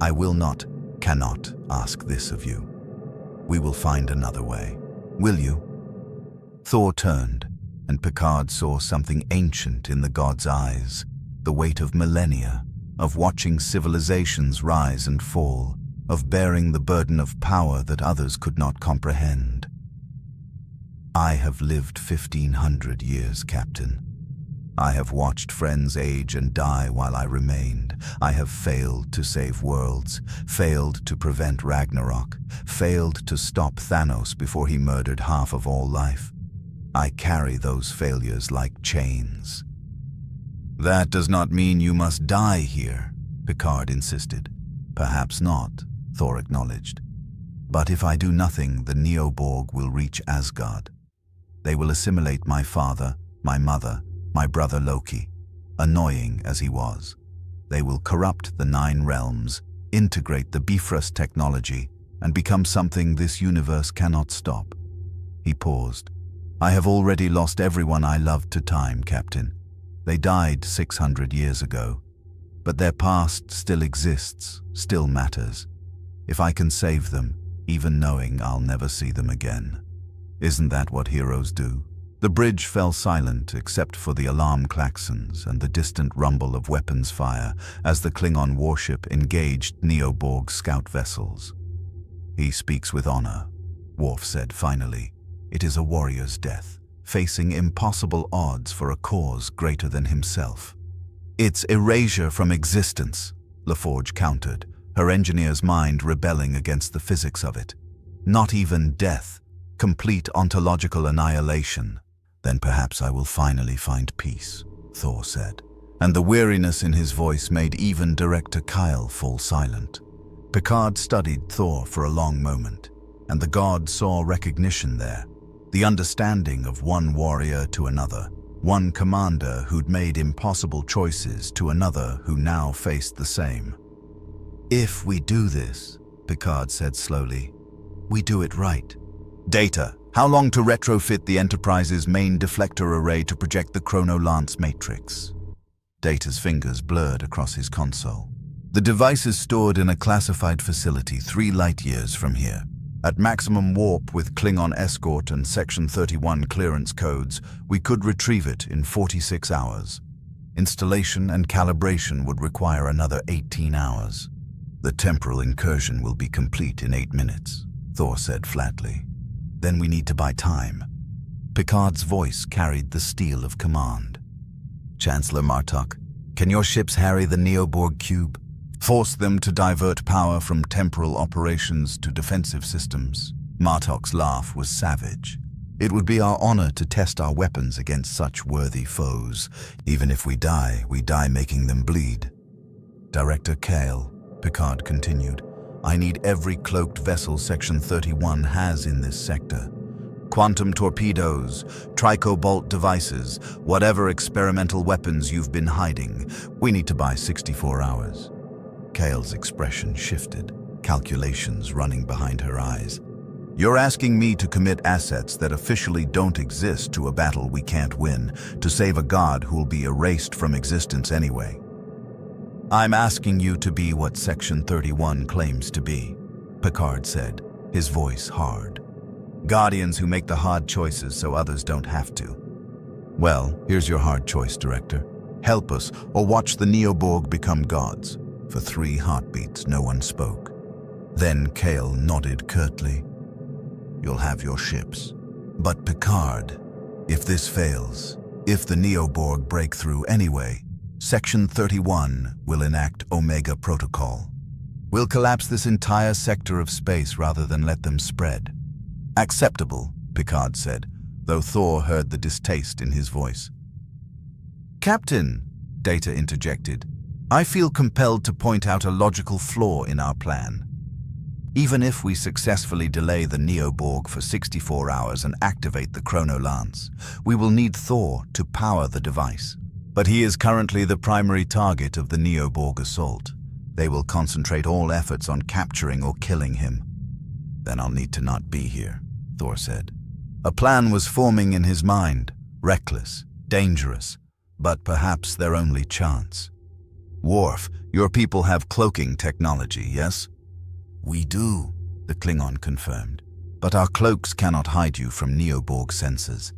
I will not, cannot ask this of you. We will find another way. Will you?" Thor turned, and Picard saw something ancient in the god's eyes, the weight of millennia, of watching civilizations rise and fall, of bearing the burden of power that others could not comprehend. "I have lived 1,500 years, Captain. I have watched friends age and die while I remained. I have failed to save worlds, failed to prevent Ragnarok, failed to stop Thanos before he murdered half of all life. I carry those failures like chains." "That does not mean you must die here," Picard insisted. "Perhaps not," Thor acknowledged. "But if I do nothing, the Neo-Borg will reach Asgard. They will assimilate my father, my mother, my brother Loki, annoying as he was. They will corrupt the 9 realms, integrate the Bifrost technology, and become something this universe cannot stop." He paused. "I have already lost everyone I loved to time, Captain. They died 600 years ago. But their past still exists, still matters. If I can save them, even knowing I'll never see them again. Isn't that what heroes do?" The bridge fell silent except for the alarm klaxons and the distant rumble of weapons fire as the Klingon warship engaged Neo-Borg scout vessels. "He speaks with honor," Worf said finally. "It is a warrior's death, facing impossible odds for a cause greater than himself." "It's erasure from existence," LaForge countered, her engineer's mind rebelling against the physics of it. "Not even death, complete ontological annihilation." "Then perhaps I will finally find peace," Thor said, and the weariness in his voice made even Director Kyle fall silent. Picard studied Thor for a long moment, and the god saw recognition there, the understanding of one warrior to another, one commander who'd made impossible choices to another who now faced the same. "If we do this," Picard said slowly, "we do it right." "Data, how long to retrofit the Enterprise's main deflector array to project the Chronolance matrix?" Data's fingers blurred across his console. "The device is stored in a classified facility 3 light-years from here. At maximum warp with Klingon escort and Section 31 clearance codes, we could retrieve it in 46 hours. Installation and calibration would require another 18 hours. The temporal incursion will be complete in 8 minutes, Thor said flatly. Then we need to buy time. Picard's voice carried the steel of command. Chancellor Martok, Can your ships harry the Neo-Borg cube? Force them to divert power from temporal operations to defensive systems? Martok's laugh was savage. It would be our honor to test our weapons against such worthy foes. Even if we die making them bleed. Director Kale, Picard continued, I need every cloaked vessel Section 31 has in this sector. Quantum torpedoes, tricobolt devices, whatever experimental weapons you've been hiding. We need to buy 64 hours. Kale's expression shifted, calculations running behind her eyes. You're asking me to commit assets that officially don't exist to a battle we can't win, to save a god who'll be erased from existence anyway. I'm asking you to be what Section 31 claims to be, Picard said, his voice hard. Guardians who make the hard choices so others don't have to. Well, here's your hard choice, Director. Help us or watch the Neoborg become gods. For 3 heartbeats, no one spoke. Then Kale nodded curtly. You'll have your ships. But Picard, if this fails, if the Neoborg break through anyway, Section 31 will enact Omega Protocol. We'll collapse this entire sector of space rather than let them spread. Acceptable, Picard said, though Thor heard the distaste in his voice. Captain, Data interjected, I feel compelled to point out a logical flaw in our plan. Even if we successfully delay the Neoborg for 64 hours and activate the Chronolance, we will need Thor to power the device. But he is currently the primary target of the Neoborg assault. They will concentrate all efforts on capturing or killing him. Then I'll need to not be here, Thor said. A plan was forming in his mind, reckless, dangerous, but perhaps their only chance. Worf, your people have cloaking technology, yes? We do, the Klingon confirmed. But our cloaks cannot hide you from Neoborg sensors.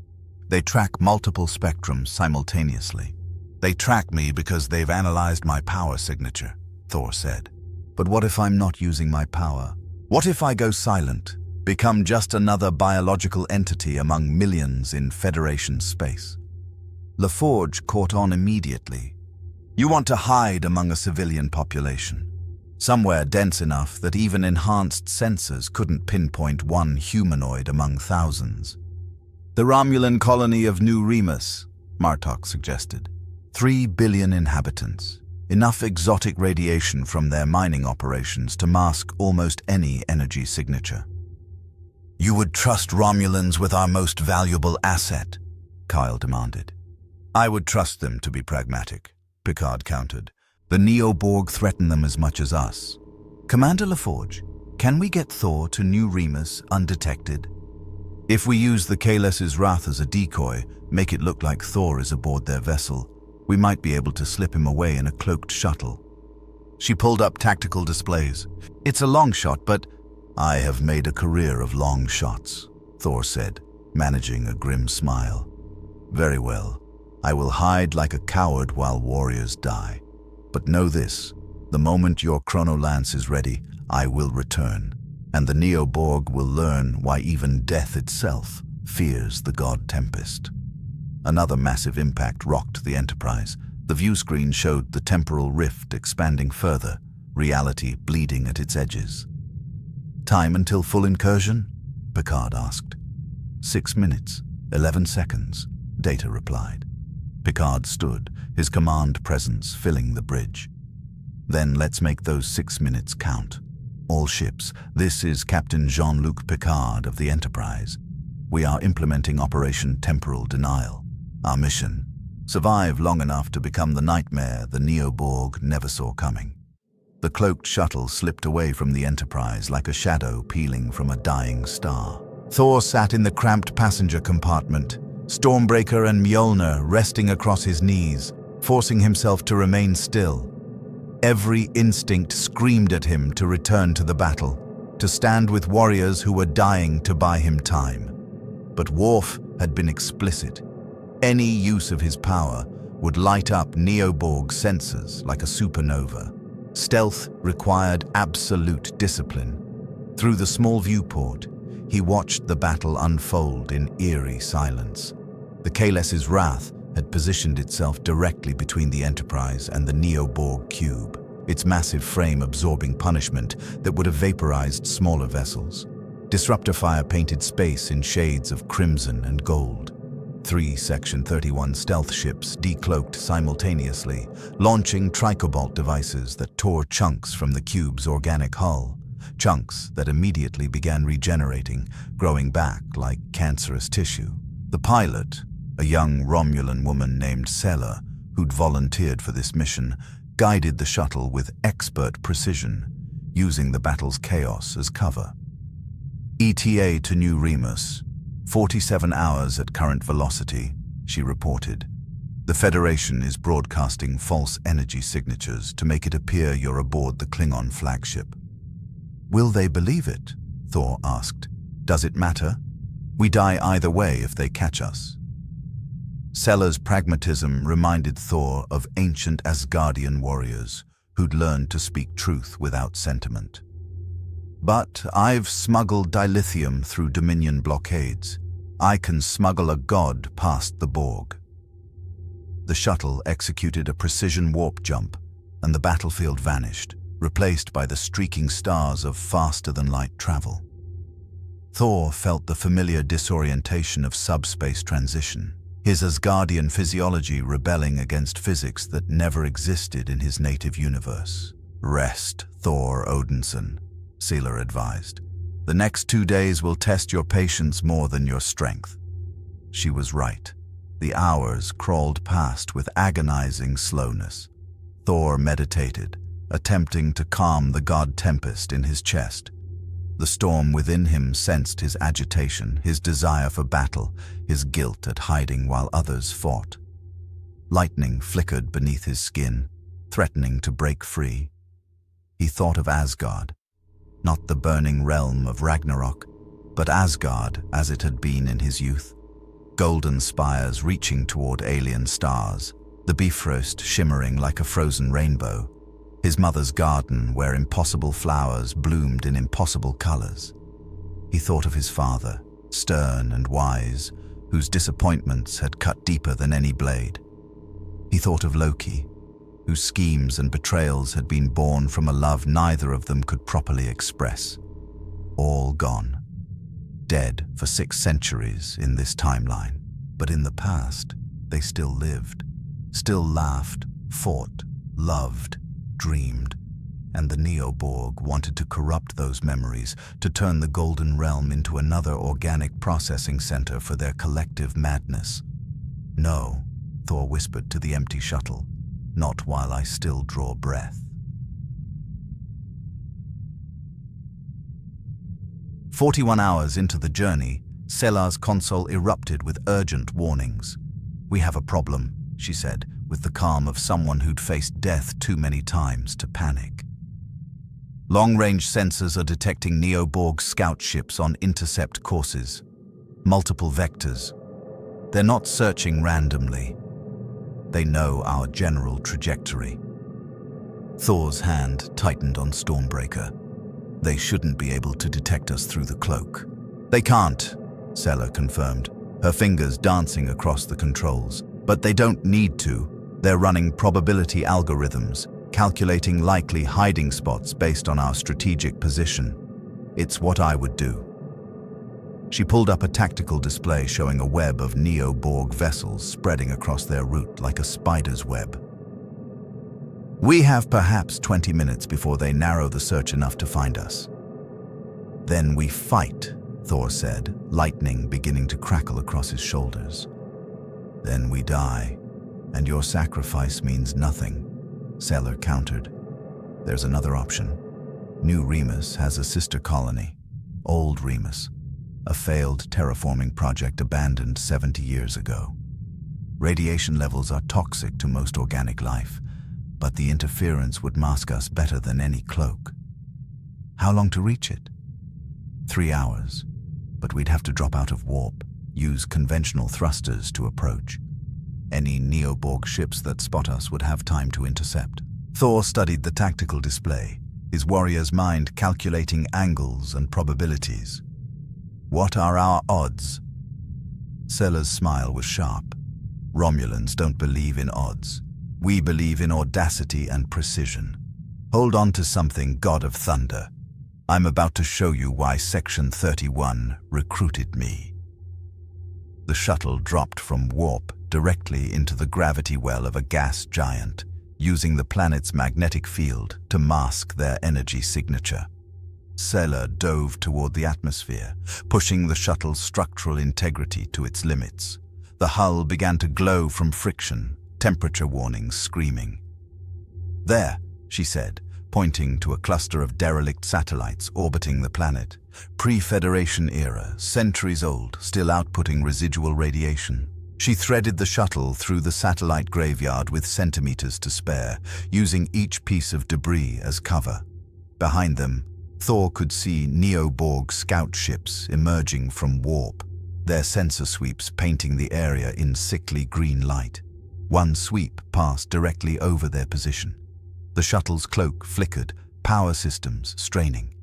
They track multiple spectrums simultaneously. They track me because they've analyzed my power signature, Thor said. But what if I'm not using my power? What if I go silent, become just another biological entity among millions in Federation space? LaForge caught on immediately. You want to hide among a civilian population, somewhere dense enough that even enhanced sensors couldn't pinpoint one humanoid among thousands. The Romulan colony of New Remus, Martok suggested. 3 billion inhabitants, enough exotic radiation from their mining operations to mask almost any energy signature. You would trust Romulans with our most valuable asset, Kyle demanded. I would trust them to be pragmatic, Picard countered. The Neoborg threaten them as much as us. Commander LaForge, can we get Thor to New Remus undetected? If we use the Kahless's wrath as a decoy, make it look like Thor is aboard their vessel, we might be able to slip him away in a cloaked shuttle. She pulled up tactical displays. It's a long shot, but I have made a career of long shots, Thor said, managing a grim smile. Very well. I will hide like a coward while warriors die. But know this, the moment your Chronolance is ready, I will return, and the Neoborg will learn why even death itself fears the god Tempest. Another massive impact rocked the Enterprise. The view screen showed the temporal rift expanding further, reality bleeding at its edges. Time until full incursion? Picard asked. 6 minutes, 11 seconds, Data replied. Picard stood, his command presence filling the bridge. Then let's make those 6 minutes count. All ships, this is Captain Jean-Luc Picard of the Enterprise. We are implementing Operation Temporal Denial. Our mission, survive long enough to become the nightmare the Neoborg never saw coming. The cloaked shuttle slipped away from the Enterprise like a shadow peeling from a dying star. Thor sat in the cramped passenger compartment, Stormbreaker and Mjolnir resting across his knees, forcing himself to remain still. Every instinct screamed at him to return to the battle, to stand with warriors who were dying to buy him time. But Worf had been explicit. Any use of his power would light up Neoborg sensors like a supernova. Stealth required absolute discipline. Through the small viewport, he watched the battle unfold in eerie silence. The Kahless's wrath had positioned itself directly between the Enterprise and the Neo-Borg cube, its massive frame absorbing punishment that would have vaporized smaller vessels. Disruptor fire painted space in shades of crimson and gold. 3 Section 31 stealth ships decloaked simultaneously, launching tricobalt devices that tore chunks from the cube's organic hull, chunks that immediately began regenerating, growing back like cancerous tissue. The pilot, a young Romulan woman named Sela, who'd volunteered for this mission, guided the shuttle with expert precision, using the battle's chaos as cover. ETA to New Remus, 47 hours at current velocity, she reported. The Federation is broadcasting false energy signatures to make it appear you're aboard the Klingon flagship. Will they believe it? Thor asked. Does it matter? We die either way if they catch us. Sela's pragmatism reminded Thor of ancient Asgardian warriors who'd learned to speak truth without sentiment. But I've smuggled dilithium through Dominion blockades. I can smuggle a god past the Borg. The shuttle executed a precision warp jump, and the battlefield vanished, replaced by the streaking stars of faster-than-light travel. Thor felt the familiar disorientation of subspace transition, his Asgardian physiology rebelling against physics that never existed in his native universe. Rest, Thor Odinson, Sela advised. The next 2 days will test your patience more than your strength. She was right. The hours crawled past with agonizing slowness. Thor meditated, attempting to calm the god tempest in his chest. The storm within him sensed his agitation, his desire for battle, his guilt at hiding while others fought. Lightning flickered beneath his skin, threatening to break free. He thought of Asgard. Not the burning realm of Ragnarok, but Asgard as it had been in his youth. Golden spires reaching toward alien stars, the Bifrost shimmering like a frozen rainbow, his mother's garden where impossible flowers bloomed in impossible colors. He thought of his father, stern and wise, whose disappointments had cut deeper than any blade. He thought of Loki, whose schemes and betrayals had been born from a love neither of them could properly express. All gone. Dead for 6 centuries in this timeline. But in the past, they still lived, still laughed, fought, loved, dreamed. And the Neoborg wanted to corrupt those memories, to turn the Golden Realm into another organic processing center for their collective madness. No, Thor whispered to the empty shuttle. Not while I still draw breath. 41 hours into the journey, Sela's console erupted with urgent warnings. We have a problem, she said, with the calm of someone who'd faced death too many times to panic. Long-range sensors are detecting Neo-Borg scout ships on intercept courses. Multiple vectors. They're not searching randomly. They know our general trajectory. Thor's hand tightened on Stormbreaker. They shouldn't be able to detect us through the cloak. They can't, Sela confirmed, her fingers dancing across the controls. But they don't need to. They're running probability algorithms, calculating likely hiding spots based on our strategic position. It's what I would do. She pulled up a tactical display showing a web of Neo-Borg vessels spreading across their route like a spider's web. We have perhaps 20 minutes before they narrow the search enough to find us. Then we fight, Thor said, lightning beginning to crackle across his shoulders. Then we die, and your sacrifice means nothing, Sela countered. There's another option. New Remus has a sister colony, Old Remus, a failed terraforming project abandoned 70 years ago. Radiation levels are toxic to most organic life, but the interference would mask us better than any cloak. How long to reach it? 3 hours, but we'd have to drop out of warp, use conventional thrusters to approach. Any Neo-Borg ships that spot us would have time to intercept. Thor studied the tactical display, his warrior's mind calculating angles and probabilities. What are our odds? Sela's smile was sharp. Romulans don't believe in odds. We believe in audacity and precision. Hold on to something, God of Thunder. I'm about to show you why Section 31 recruited me." The shuttle dropped from warp directly into the gravity well of a gas giant, using the planet's magnetic field to mask their energy signature. Sailor dove toward the atmosphere, pushing the shuttle's structural integrity to its limits. The hull began to glow from friction, temperature warnings screaming. "There," she said, pointing to a cluster of derelict satellites orbiting the planet. Pre-Federation era, centuries old, still outputting residual radiation. She threaded the shuttle through the satellite graveyard with centimeters to spare, using each piece of debris as cover. Behind them, Thor could see Neo-Borg scout ships emerging from warp, their sensor sweeps painting the area in sickly green light. One sweep passed directly over their position. The shuttle's cloak flickered, power systems straining.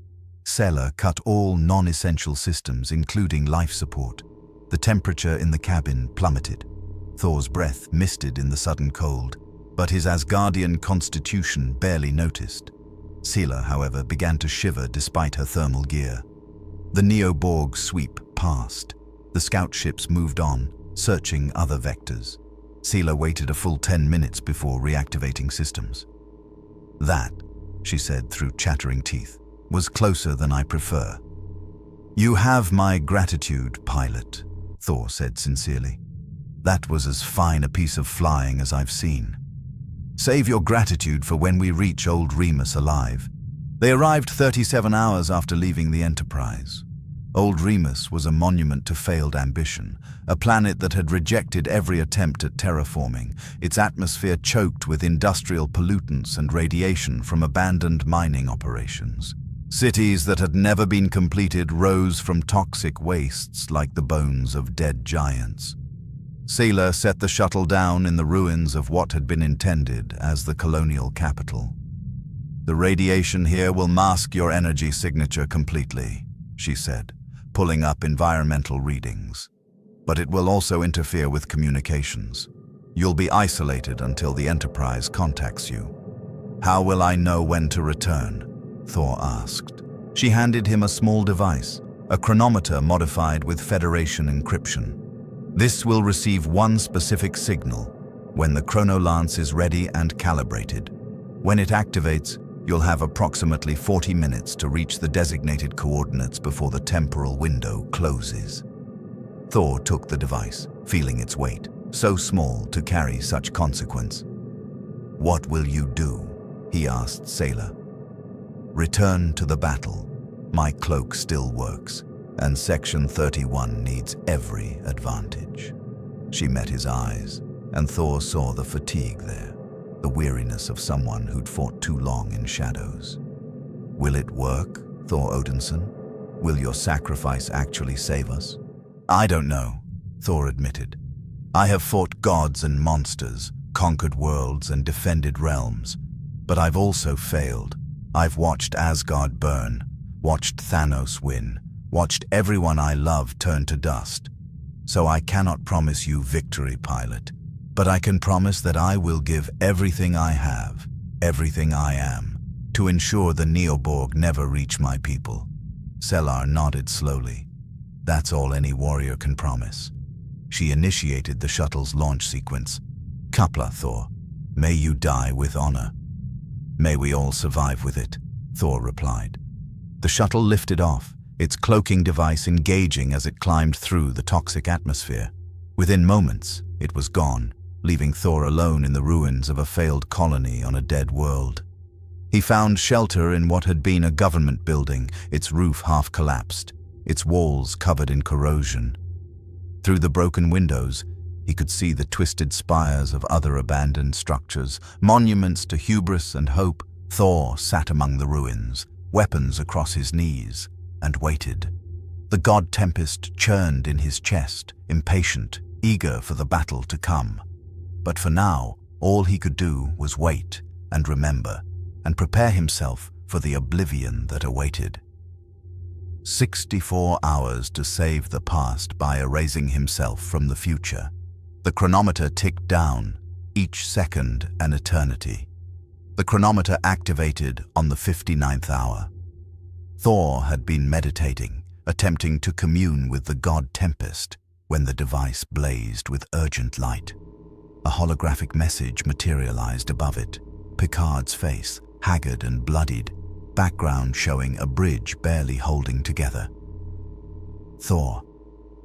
Sailor cut all non-essential systems, including life support. The temperature in the cabin plummeted. Thor's breath misted in the sudden cold, but his Asgardian constitution barely noticed. Sailor, however, began to shiver despite her thermal gear. The Neoborg sweep passed. The scout ships moved on, searching other vectors. Sailor waited a full 10 minutes before reactivating systems. "That," she said through chattering teeth, "was closer than I prefer." "You have my gratitude, pilot," Thor said sincerely. "That was as fine a piece of flying as I've seen. Save your gratitude for when we reach old Remus alive." They arrived 37 hours after leaving the Enterprise. Old Remus was a monument to failed ambition, a planet that had rejected every attempt at terraforming, its atmosphere choked with industrial pollutants and radiation from abandoned mining operations. Cities that had never been completed rose from toxic wastes like the bones of dead giants. Sailor set the shuttle down in the ruins of what had been intended as the colonial capital. "The radiation here will mask your energy signature completely," she said, pulling up environmental readings. "But it will also interfere with communications. You'll be isolated until the Enterprise contacts you." "How will I know when to return?" Thor asked. She handed him a small device, a chronometer modified with Federation encryption. "This will receive one specific signal when the Chronolance is ready and calibrated. When it activates, you'll have approximately 40 minutes to reach the designated coordinates before the temporal window closes." Thor took the device, feeling its weight, so small to carry such consequence. "What will you do?" he asked Sailor. "Return to the battle. My cloak still works, and Section 31 needs every advantage." She met his eyes, and Thor saw the fatigue there, the weariness of someone who'd fought too long in shadows. "Will it work, Thor Odinson? Will your sacrifice actually save us?" "I don't know," Thor admitted. "I have fought gods and monsters, conquered worlds and defended realms, but I've also failed. I've watched Asgard burn, watched Thanos win, watched everyone I love turn to dust. So I cannot promise you victory, pilot, but I can promise that I will give everything I have, everything I am, to ensure the Neoborg never reach my people." Sellar nodded slowly. "That's all any warrior can promise." She initiated the shuttle's launch sequence. "Kapla, Thor. May you die with honor." "May we all survive with it," Thor replied. The shuttle lifted off, its cloaking device engaging as it climbed through the toxic atmosphere. Within moments, it was gone, leaving Thor alone in the ruins of a failed colony on a dead world. He found shelter in what had been a government building, its roof half collapsed, its walls covered in corrosion. Through the broken windows, he could see the twisted spires of other abandoned structures, monuments to hubris and hope. Thor sat among the ruins, weapons across his knees, and waited. The god Tempest churned in his chest, impatient, eager for the battle to come. But for now, all he could do was wait and remember, and prepare himself for the oblivion that awaited. 64 hours to save the past by erasing himself from the future. The chronometer ticked down, each second an eternity. The chronometer activated on the 59th hour. Thor had been meditating, attempting to commune with the god Tempest, when the device blazed with urgent light. A holographic message materialized above it, Picard's face, haggard and bloodied, background showing a bridge barely holding together. Thor,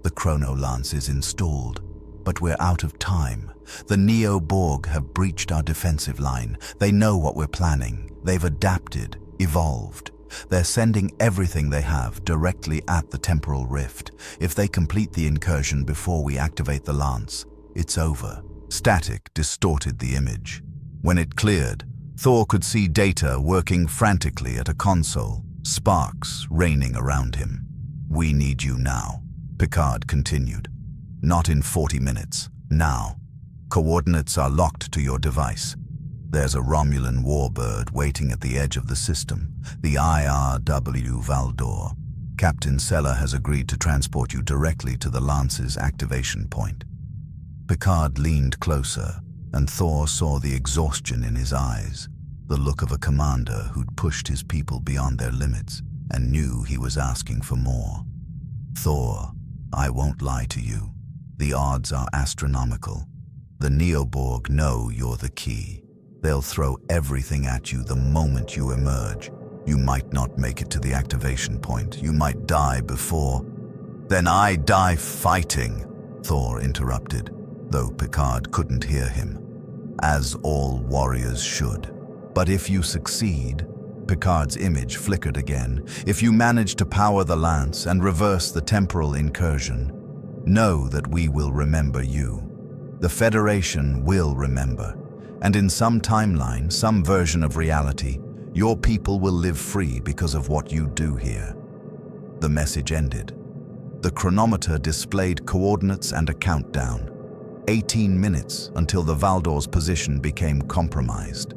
the Chronolance is installed, but we're out of time. The Neo-Borg have breached our defensive line. They know what we're planning. They've adapted, evolved. They're sending everything they have directly at the temporal rift. If they complete the incursion before we activate the lance, it's over. Static distorted the image. When it cleared, Thor could see Data working frantically at a console, sparks raining around him. "We need you now," Picard continued. "Not in 40 minutes, now. Coordinates are locked to your device. There's a Romulan warbird waiting at the edge of the system, the IRW Valdor. Captain Seller has agreed to transport you directly to the Lance's activation point." Picard leaned closer, and Thor saw the exhaustion in his eyes, the look of a commander who'd pushed his people beyond their limits and knew he was asking for more. "Thor, I won't lie to you. The odds are astronomical. The Neoborg know you're the key. They'll throw everything at you the moment you emerge. You might not make it to the activation point. You might die before." "Then I die fighting," Thor interrupted, though Picard couldn't hear him. "As all warriors should. But if you succeed," Picard's image flickered again, "if you manage to power the lance and reverse the temporal incursion, know that we will remember you. The Federation will remember, and in some timeline, some version of reality, your people will live free because of what you do here." The message ended. The chronometer displayed coordinates and a countdown. 18 minutes until the Valdor's position became compromised.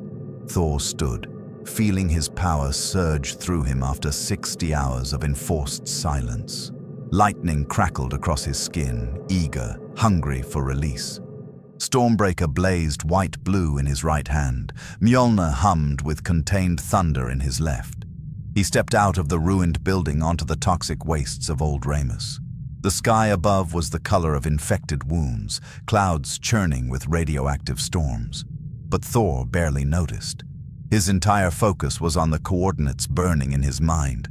Thor stood, feeling his power surge through him after 60 hours of enforced silence. Lightning crackled across his skin, eager, hungry for release. Stormbreaker blazed white-blue in his right hand. Mjolnir hummed with contained thunder in his left. He stepped out of the ruined building onto the toxic wastes of Old Ramus. The sky above was the color of infected wounds, clouds churning with radioactive storms. But Thor barely noticed. His entire focus was on the coordinates burning in his mind.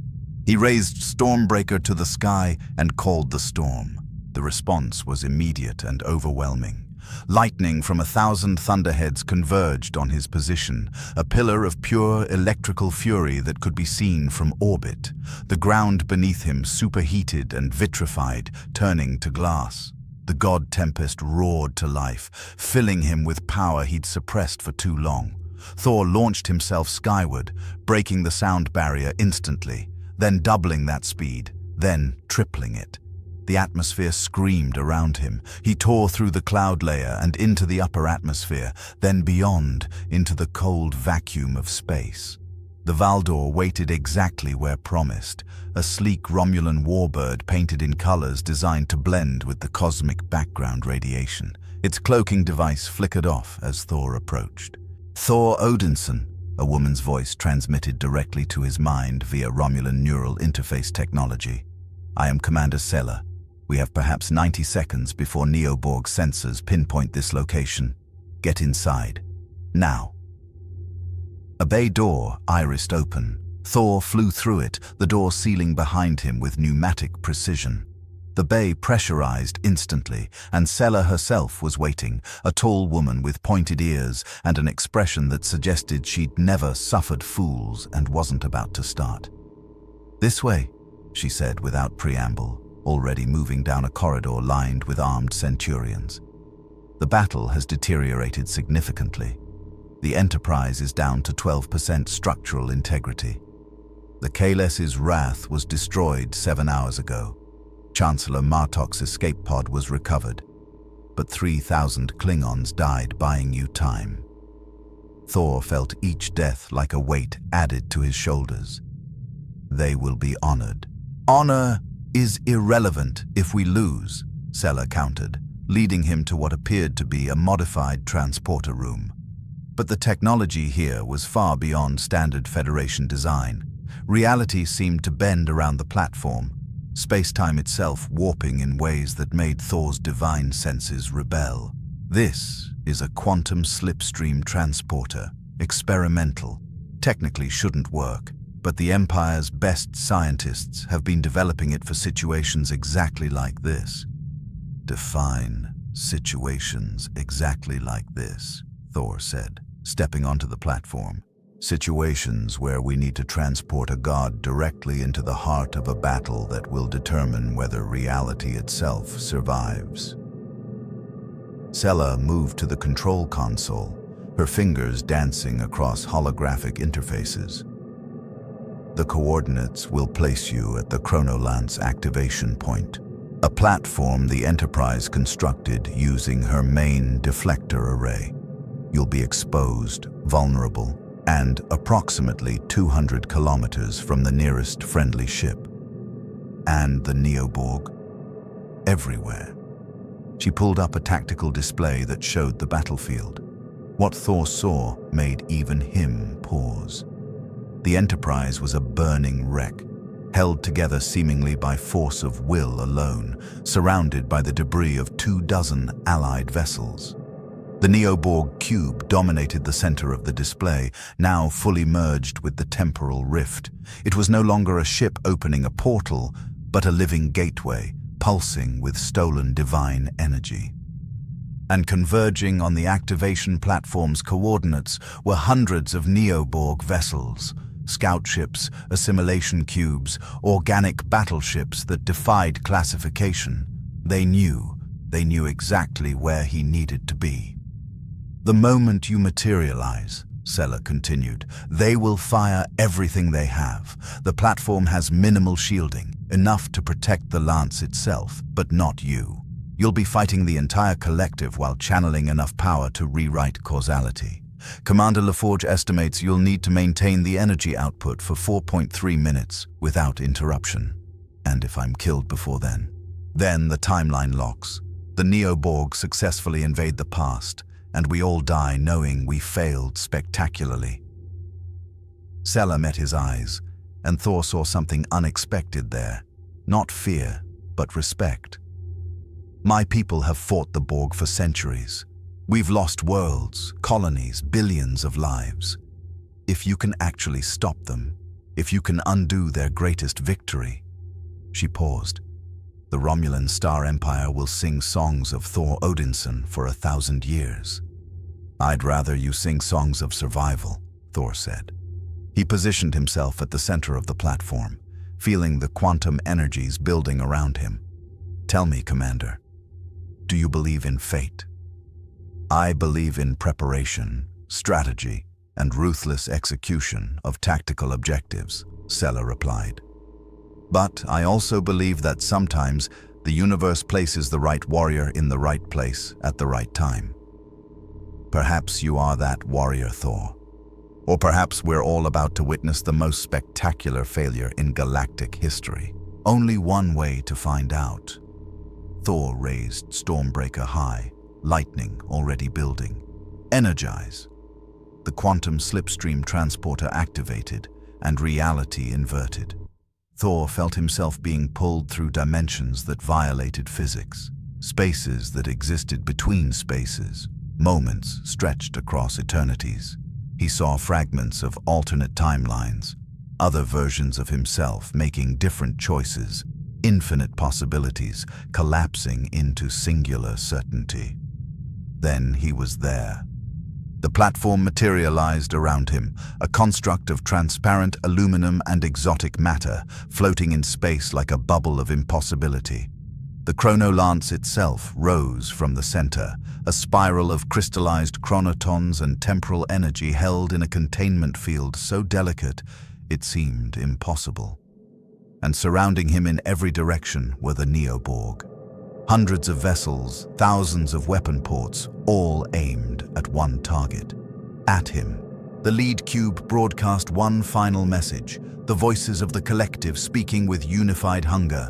He raised Stormbreaker to the sky and called the storm. The response was immediate and overwhelming. Lightning from 1,000 thunderheads converged on his position, a pillar of pure electrical fury that could be seen from orbit. The ground beneath him superheated and vitrified, turning to glass. The god Tempest roared to life, filling him with power he'd suppressed for too long. Thor launched himself skyward, breaking the sound barrier instantly, then doubling that speed, then tripling it. The atmosphere screamed around him. He tore through the cloud layer and into the upper atmosphere, then beyond, into the cold vacuum of space. The Valdor waited exactly where promised, a sleek Romulan warbird painted in colors designed to blend with the cosmic background radiation. Its cloaking device flickered off as Thor approached. "Thor Odinson," a woman's voice transmitted directly to his mind via Romulan neural interface technology. "I am Commander Seller. We have perhaps 90 seconds before Neoborg sensors pinpoint this location. Get inside. Now." A bay door irised open. Thor flew through it, the door sealing behind him with pneumatic precision. The bay pressurized instantly, and Seller herself was waiting, a tall woman with pointed ears and an expression that suggested she'd never suffered fools and wasn't about to start. "This way," she said without preamble, already moving down a corridor lined with armed centurions. "The battle has deteriorated significantly. The Enterprise is down to 12% structural integrity. The Kales's Wrath was destroyed 7 hours ago. Chancellor Martok's escape pod was recovered, but 3,000 Klingons died buying you time." Thor felt each death like a weight added to his shoulders. "They will be honored." "Honor is irrelevant if we lose," Seller countered, leading him to what appeared to be a modified transporter room. But the technology here was far beyond standard Federation design. Reality seemed to bend around the platform, space-time itself warping in ways that made Thor's divine senses rebel. This is a quantum slipstream transporter, experimental. Technically shouldn't work, but the Empire's best scientists have been developing it for situations exactly like this. Define situations exactly like this, Thor said, stepping onto the platform. Situations where we need to transport a god directly into the heart of a battle that will determine whether reality itself survives. Sela moved to the control console, her fingers dancing across holographic interfaces. The coordinates will place you at the Chronolance activation point, a platform the Enterprise constructed using her main deflector array. You'll be exposed, vulnerable, and approximately 200 kilometers from the nearest friendly ship. And the Neoborg? Everywhere. She pulled up a tactical display that showed the battlefield. What Thor saw made even him pause. The Enterprise was a burning wreck, held together seemingly by force of will alone, surrounded by the debris of 24 Allied vessels. The Neoborg cube dominated the center of the display, now fully merged with the temporal rift. It was no longer a ship opening a portal, but a living gateway, pulsing with stolen divine energy. And converging on the activation platform's coordinates were hundreds of Neoborg vessels, scout ships, assimilation cubes, organic battleships that defied classification. They knew exactly where he needed to be. The moment you materialize, Sela continued, they will fire everything they have. The platform has minimal shielding, enough to protect the Lance itself, but not you. You'll be fighting the entire collective while channeling enough power to rewrite causality. Commander LaForge estimates you'll need to maintain the energy output for 4.3 minutes without interruption. And if I'm killed before then the timeline locks. The Neoborg successfully invade the past, and we all die knowing we failed spectacularly. Sela met his eyes, and Thor saw something unexpected there. Not fear, but respect. My people have fought the Borg for centuries. We've lost worlds, colonies, billions of lives. If you can actually stop them, if you can undo their greatest victory. She paused. The Romulan Star Empire will sing songs of Thor Odinson for 1,000 years. I'd rather you sing songs of survival, Thor said. He positioned himself at the center of the platform, feeling the quantum energies building around him. Tell me, Commander, do you believe in fate? I believe in preparation, strategy, and ruthless execution of tactical objectives, Sela replied. But I also believe that sometimes the universe places the right warrior in the right place at the right time. Perhaps you are that warrior, Thor. Or perhaps we're all about to witness the most spectacular failure in galactic history. Only one way to find out. Thor raised Stormbreaker high, lightning already building. Energize. The quantum slipstream transporter activated and reality inverted. Thor felt himself being pulled through dimensions that violated physics, spaces that existed between spaces, moments stretched across eternities. He saw fragments of alternate timelines, other versions of himself making different choices, infinite possibilities collapsing into singular certainty. Then he was there. The platform materialized around him, a construct of transparent aluminum and exotic matter, floating in space like a bubble of impossibility. The Chronolance itself rose from the center, a spiral of crystallized chronotons and temporal energy held in a containment field so delicate it seemed impossible. And surrounding him in every direction were the Neoborg. Hundreds of vessels, thousands of weapon ports, all aimed at one target. At him, the lead cube broadcast one final message, the voices of the collective speaking with unified hunger.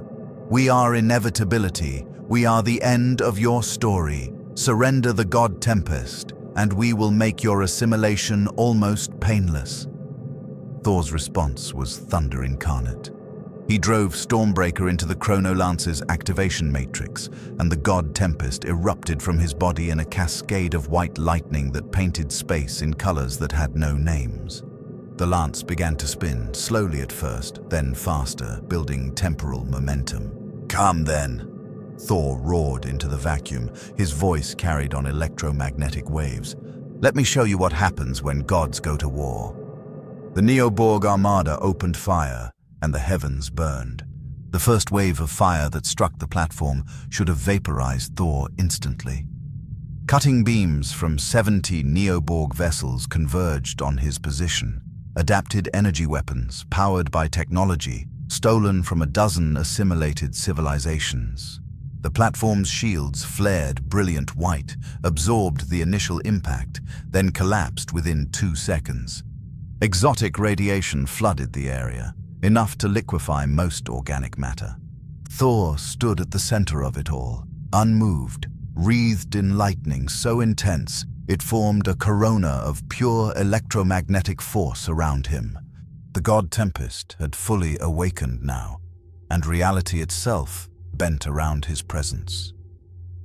We are inevitability. We are the end of your story. Surrender the god Tempest, and we will make your assimilation almost painless." Thor's response was thunder incarnate. He drove Stormbreaker into the Chronolance's activation matrix, and the god Tempest erupted from his body in a cascade of white lightning that painted space in colors that had no names. The lance began to spin, slowly at first, then faster, building temporal momentum. "Come then!" Thor roared into the vacuum, his voice carried on electromagnetic waves. "Let me show you what happens when gods go to war." The Neoborg armada opened fire, and the heavens burned. The first wave of fire that struck the platform should have vaporized Thor instantly. Cutting beams from 70 Neo-Borg vessels converged on his position. Adapted energy weapons, powered by technology, stolen from a dozen assimilated civilizations. The platform's shields flared brilliant white, absorbed the initial impact, then collapsed within 2 seconds. Exotic radiation flooded the area, enough to liquefy most organic matter. Thor stood at the center of it all, unmoved, wreathed in lightning so intense it formed a corona of pure electromagnetic force around him. The god Tempest had fully awakened now, and reality itself bent around his presence.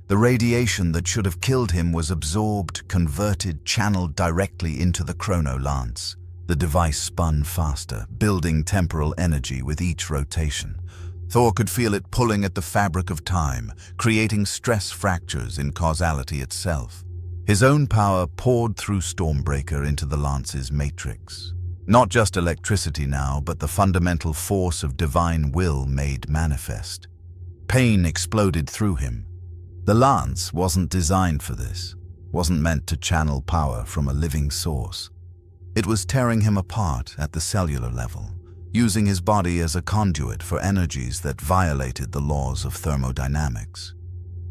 The radiation that should have killed him was absorbed, converted, channeled directly into the Chronolance. The device spun faster, building temporal energy with each rotation. Thor could feel it pulling at the fabric of time, creating stress fractures in causality itself. His own power poured through Stormbreaker into the Lance's matrix. Not just electricity now, but the fundamental force of divine will made manifest. Pain exploded through him. The Lance wasn't designed for this, wasn't meant to channel power from a living source. It was tearing him apart at the cellular level, using his body as a conduit for energies that violated the laws of thermodynamics.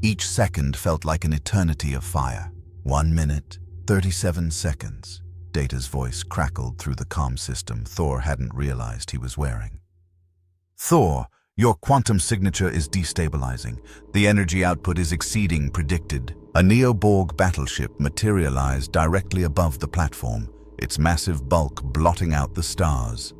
Each second felt like an eternity of fire. 1 minute, 37 seconds. Data's voice crackled through the comm system Thor hadn't realized he was wearing. "Thor, your quantum signature is destabilizing. The energy output is exceeding predicted." A Neo-Borg battleship materialized directly above the platform, its massive bulk blotting out the stars.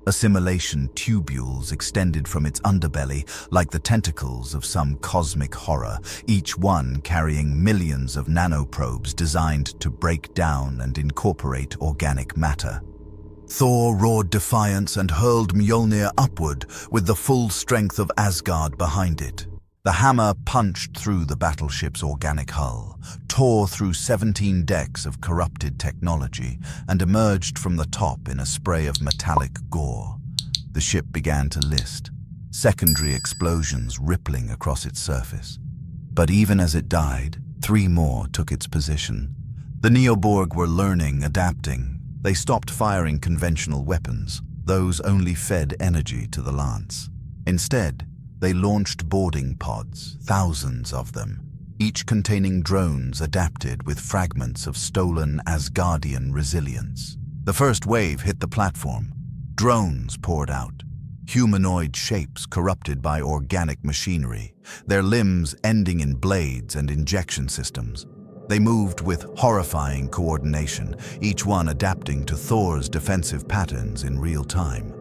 Assimilation tubules extended from its underbelly like the tentacles of some cosmic horror, each one carrying millions of nanoprobes designed to break down and incorporate organic matter. Thor roared defiance and hurled Mjolnir upward with the full strength of Asgard behind it. The hammer punched through the battleship's organic hull, tore through 17 decks of corrupted technology, and emerged from the top in a spray of metallic gore. The ship began to list, secondary explosions rippling across its surface. But even as it died, 3 more took its position. The Neoborg were learning, adapting. They stopped firing conventional weapons. Those only fed energy to the Lance. Instead, they launched boarding pods, thousands of them, each containing drones adapted with fragments of stolen Asgardian resilience. The first wave hit the platform. Drones poured out, humanoid shapes corrupted by organic machinery, their limbs ending in blades and injection systems. They moved with horrifying coordination, each one adapting to Thor's defensive patterns in real time.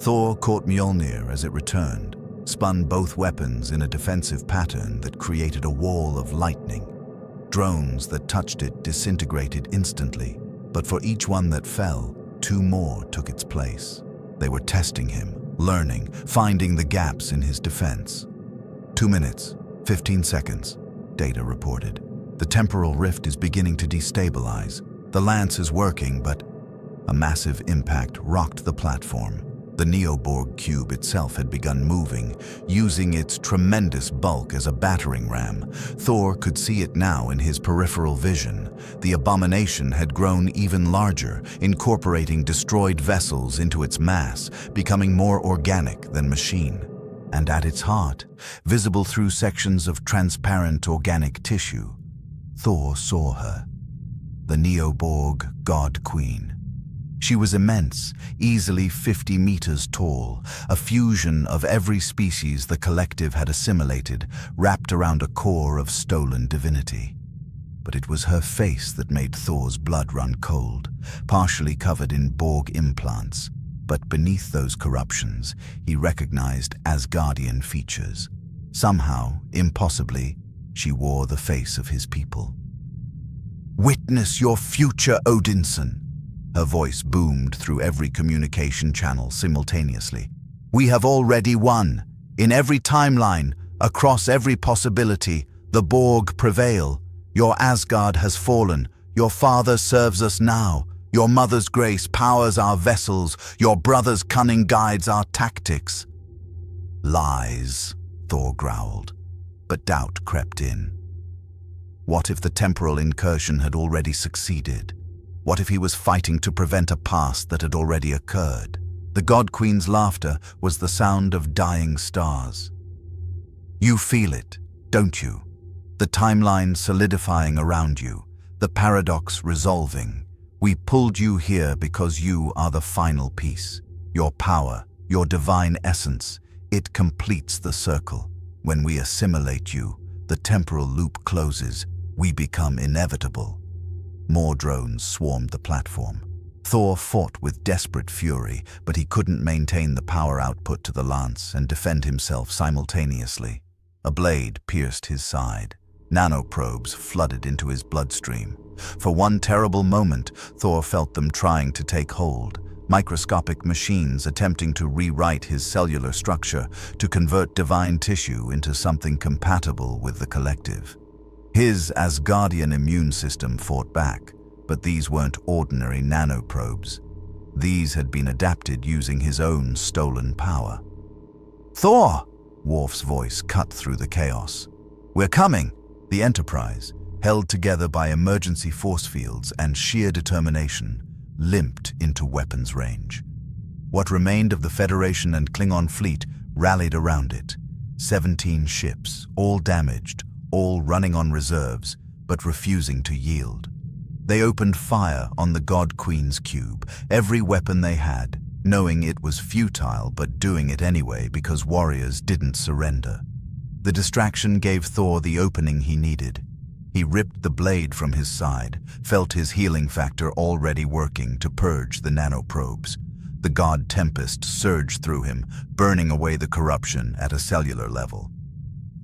Thor caught Mjolnir as it returned, spun both weapons in a defensive pattern that created a wall of lightning. Drones that touched it disintegrated instantly, but for each one that fell, 2 more took its place. They were testing him, learning, finding the gaps in his defense. 2 minutes, 15 seconds, Data reported. The temporal rift is beginning to destabilize. The lance is working, but a massive impact rocked the platform. The Neoborg cube itself had begun moving, using its tremendous bulk as a battering ram. Thor could see it now in his peripheral vision. The abomination had grown even larger, incorporating destroyed vessels into its mass, becoming more organic than machine. And at its heart, visible through sections of transparent organic tissue, Thor saw her, the Neoborg God Queen. She was immense, easily 50 meters tall, a fusion of every species the collective had assimilated, wrapped around a core of stolen divinity. But it was her face that made Thor's blood run cold, partially covered in Borg implants. But beneath those corruptions, he recognized Asgardian features. Somehow, impossibly, she wore the face of his people. "Witness your future, Odinson!" Her voice boomed through every communication channel simultaneously. "We have already won. In every timeline, across every possibility, the Borg prevail. Your Asgard has fallen. Your father serves us now. Your mother's grace powers our vessels. Your brother's cunning guides our tactics." "Lies," Thor growled, but doubt crept in. What if the temporal incursion had already succeeded? What if he was fighting to prevent a past that had already occurred? The God Queen's laughter was the sound of dying stars. "You feel it, don't you? The timeline solidifying around you, the paradox resolving. We pulled you here because you are the final piece. Your power, your divine essence, it completes the circle. When we assimilate you, the temporal loop closes. We become inevitable." More drones swarmed the platform. Thor fought with desperate fury, but he couldn't maintain the power output to the lance and defend himself simultaneously. A blade pierced his side. Nanoprobes flooded into his bloodstream. For one terrible moment, Thor felt them trying to take hold. Microscopic machines attempting to rewrite his cellular structure, to convert divine tissue into something compatible with the collective. His Asgardian immune system fought back, but these weren't ordinary nanoprobes. These had been adapted using his own stolen power. "Thor!" Worf's voice cut through the chaos. "We're coming!" The Enterprise, held together by emergency force fields and sheer determination, limped into weapons range. What remained of the Federation and Klingon fleet rallied around it. 17 ships, all damaged, all running on reserves, but refusing to yield. They opened fire on the God Queen's cube, every weapon they had, knowing it was futile but doing it anyway because warriors didn't surrender. The distraction gave Thor the opening he needed. He ripped the blade from his side, felt his healing factor already working to purge the nanoprobes. The God Tempest surged through him, burning away the corruption at a cellular level.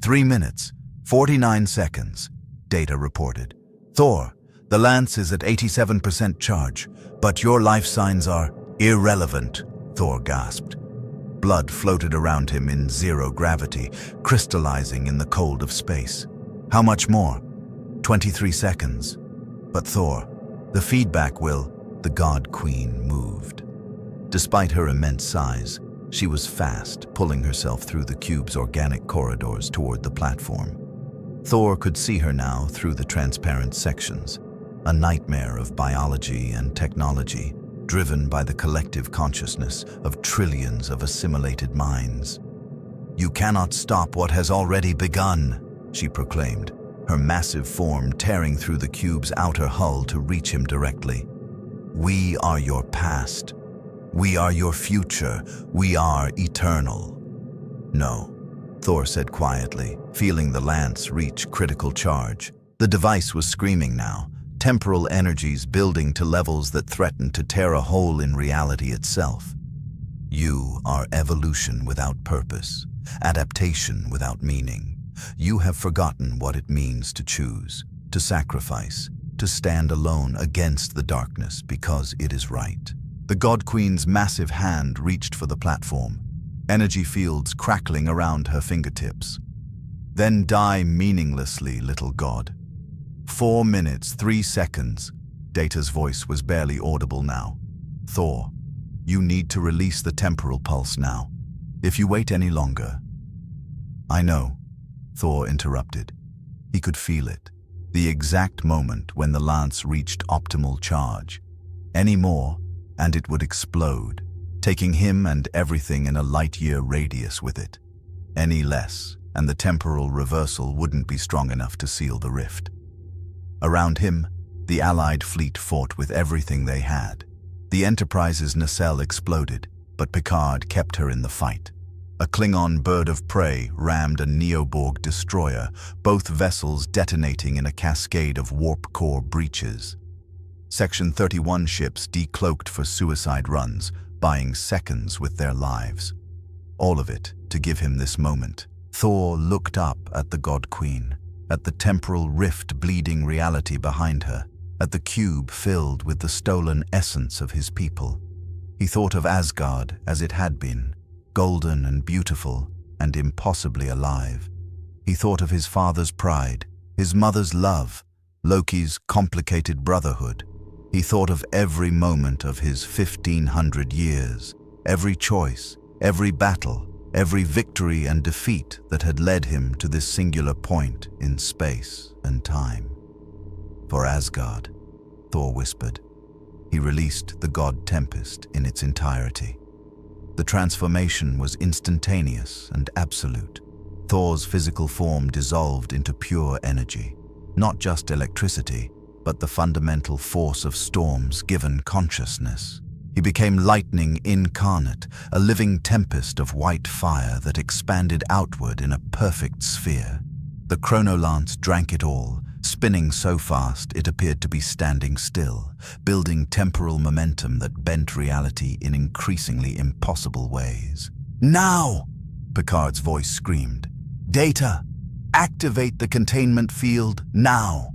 3 minutes, 49 seconds, data reported. "Thor, the lance is at 87% charge, but your life signs are irrelevant," Thor gasped. Blood floated around him in zero gravity, crystallizing in the cold of space. "How much more?" 23 seconds. "But Thor, the feedback will..." The God Queen moved. Despite her immense size, she was fast, pulling herself through the cube's organic corridors toward the platform. Thor could see her now through the transparent sections, a nightmare of biology and technology, driven by the collective consciousness of trillions of assimilated minds. "You cannot stop what has already begun," she proclaimed, her massive form tearing through the cube's outer hull to reach him directly. "We are your past. We are your future. We are eternal." "No," Thor said quietly, feeling the lance reach critical charge. The device was screaming now, temporal energies building to levels that threatened to tear a hole in reality itself. "You are evolution without purpose, adaptation without meaning. You have forgotten what it means to choose, to sacrifice, to stand alone against the darkness because it is right." The God Queen's massive hand reached for the platform, energy fields crackling around her fingertips. "Then die meaninglessly, little god." 4 minutes, 3 seconds. Data's voice was barely audible now. "Thor, you need to release the temporal pulse now. If you wait any longer..." "I know," Thor interrupted. He could feel it, the exact moment when the lance reached optimal charge. Any more, and it would explode, taking him and everything in a light-year radius with it. Any less, and the temporal reversal wouldn't be strong enough to seal the rift. Around him, the Allied fleet fought with everything they had. The Enterprise's nacelle exploded, but Picard kept her in the fight. A Klingon bird of prey rammed a Neo-Borg destroyer, both vessels detonating in a cascade of warp core breaches. Section 31 ships decloaked for suicide runs, buying seconds with their lives. All of it to give him this moment. Thor looked up at the God Queen, at the temporal rift bleeding reality behind her, at the cube filled with the stolen essence of his people. He thought of Asgard as it had been, golden and beautiful and impossibly alive. He thought of his father's pride, his mother's love, Loki's complicated brotherhood. He thought of every moment of his 1,500 years, every choice, every battle, every victory and defeat that had led him to this singular point in space and time. For Asgard, Thor whispered. He released the god Tempest in its entirety. The transformation was instantaneous and absolute. Thor's physical form dissolved into pure energy, not just electricity, but the fundamental force of storms given consciousness. He became lightning incarnate, a living tempest of white fire that expanded outward in a perfect sphere. The Chronolance drank it all, spinning so fast it appeared to be standing still, building temporal momentum that bent reality in increasingly impossible ways. "Now!" Picard's voice screamed. "Data! Activate the containment field now!"